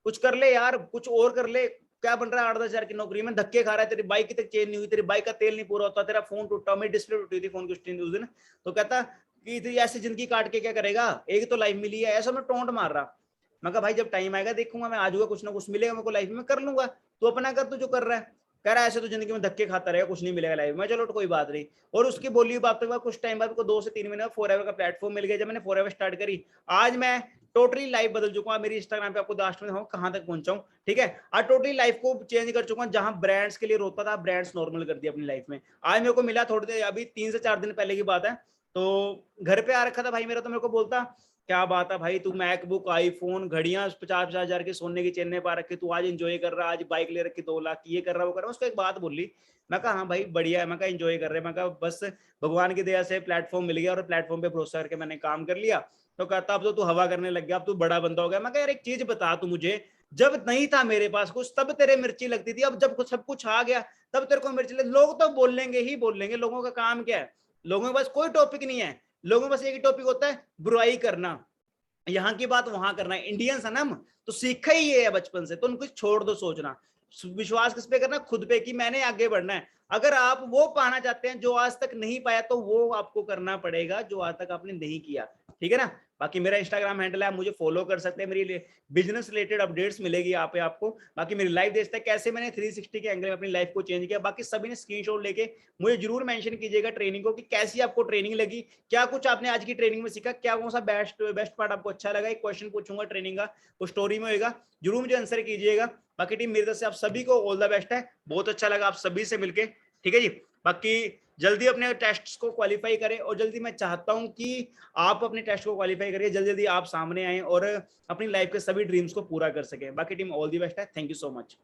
Speaker 2: कुछ कर ले यार, कुछ और कर ले, क्या बन रहा है 8-10 हजार की नौकरी में, धक्के खा रहा है, तेरी बाइक की तक चेंज नहीं हुई, तेरी बाइक का तेल नहीं पूरा होता, तेरा फोन टूटा, मेरी डिस्प्ले टूटी थी फोन की उस दिन। तो कहता कि तेरी ऐसी जिंदगी काट के क्या करेगा, एक तो लाइफ मिली है, ऐसा मैं टोंट मार रहा। मैं कहा भाई जब टाइम आएगा देखूंगा, मैं आजूगा, कुछ ना कुछ मिलेगा मेरे को लाइफ में, कर लूंगा, तो अपना कर, तू जो कर रहा है। कह रहा है ऐसे तो जिंदगी में धक्के खाता रहेगा, कुछ नहीं मिलेगा लाइफ में। चलो तो कोई बात नहीं। और उसकी बोली बात के बाद कुछ टाइम बाद 2 से 3 महीने फॉरएवर का प्लेटफॉर्म मिल गया। जब मैंने फॉरएवर स्टार्ट करी, आज मैं टोटली लाइफ बदल चुका हूं। मेरी इंस्टाग्राम पे आपको लास्ट में दिखाऊं कहां तक पहुंचा हूं। ठीक है, आज टोटली लाइफ को चेंज कर चुका हूं। जहां ब्रांड्स के लिए रोता था, ब्रांड्स नॉर्मल कर दिया अपनी लाइफ में। आज मेरे को मिला थोड़ी देर, अभी 3 से 4 दिन पहले की बात है, तो घर पे आ रखा था भाई मेरा, तो मेरे को बोलता क्या बात है भाई, तू मैकबुक, आईफोन, घड़ियां 50-50 हजार की सोने की चेन्नई पा रखी, तू आज एंजॉय कर रहा, आज बाइक ले रखी 2 लाख की, ये कर रहा वो कर रहा। उसको एक बात बोली, मैं कहा हाँ भाई बढ़िया है, मैं कहा एंजॉय कर रहे हैं, मैं कहा बस भगवान की दया से प्लेटफॉर्म मिल गया और प्लेटफॉर्म पे भरोसा करके मैंने काम कर लिया। तो कहता अब तो तू हवा करने लग गया, अब तू बड़ा बंदा हो गया। मैं कहा यार एक चीज बता तू मुझे, जब नहीं था मेरे पास कुछ तब तेरे मिर्ची लगती थी, अब जब कुछ सब कुछ आ गया तब तेरे को मिर्ची लग। लोग तो बोलेंगे ही बोलेंगे, लोगों का काम क्या है, लोगों के पास कोई टॉपिक नहीं है, लोगों के पास एक ही टॉपिक होता है, बुराई करना, यहाँ की बात वहां करना है। इंडियंस है ना हम, तो सीखा ही ये है बचपन से, तो उनको छोड़ दो सोचना। विश्वास किस पे करना, खुद पे, कि मैंने आगे बढ़ना है। अगर आप वो पाना चाहते हैं जो आज तक नहीं पाया, तो वो आपको करना पड़ेगा जो आज तक आपने नहीं किया। ठीक है ना। बाकी मेरा इंस्टाग्राम हैंडल है, आप मुझे फॉलो कर सकते हैं, मेरी बिजनेस रिलेटेड अपडेट्स मिलेगी यहाँ पे आपको। बाकी मेरी लाइफ देखते हैं कैसे मैंने 360 के एंगल में अपनी लाइफ को चेंज किया। बाकी सभी ने स्क्रीनशॉट लेके मुझे जरूर मेंशन कीजिएगा ट्रेनिंग को, कि कैसी आपको ट्रेनिंग लगी, क्या कुछ आपने आज की ट्रेनिंग में सीखा, क्या कौन सा बेस्ट पार्ट आपको अच्छा लगा। एक क्वेश्चन पूछूंगा ट्रेनिंग का, वो स्टोरी में होगा, जरूर मुझे आंसर कीजिएगा। बाकी टीम मेरी तरफ से आप सभी को ऑल द बेस्ट है, बहुत अच्छा लगा आप सभी से मिलके। ठीक है जी, बाकी जल्दी अपने टेस्ट्स को क्वालिफाई करें, और जल्दी मैं चाहता हूं कि आप अपने टेस्ट को क्वालिफाई करिए, जल्दी जल्दी आप सामने आए और अपनी लाइफ के सभी ड्रीम्स को पूरा कर सकें। बाकी टीम ऑल द बेस्ट है, थैंक यू सो मच।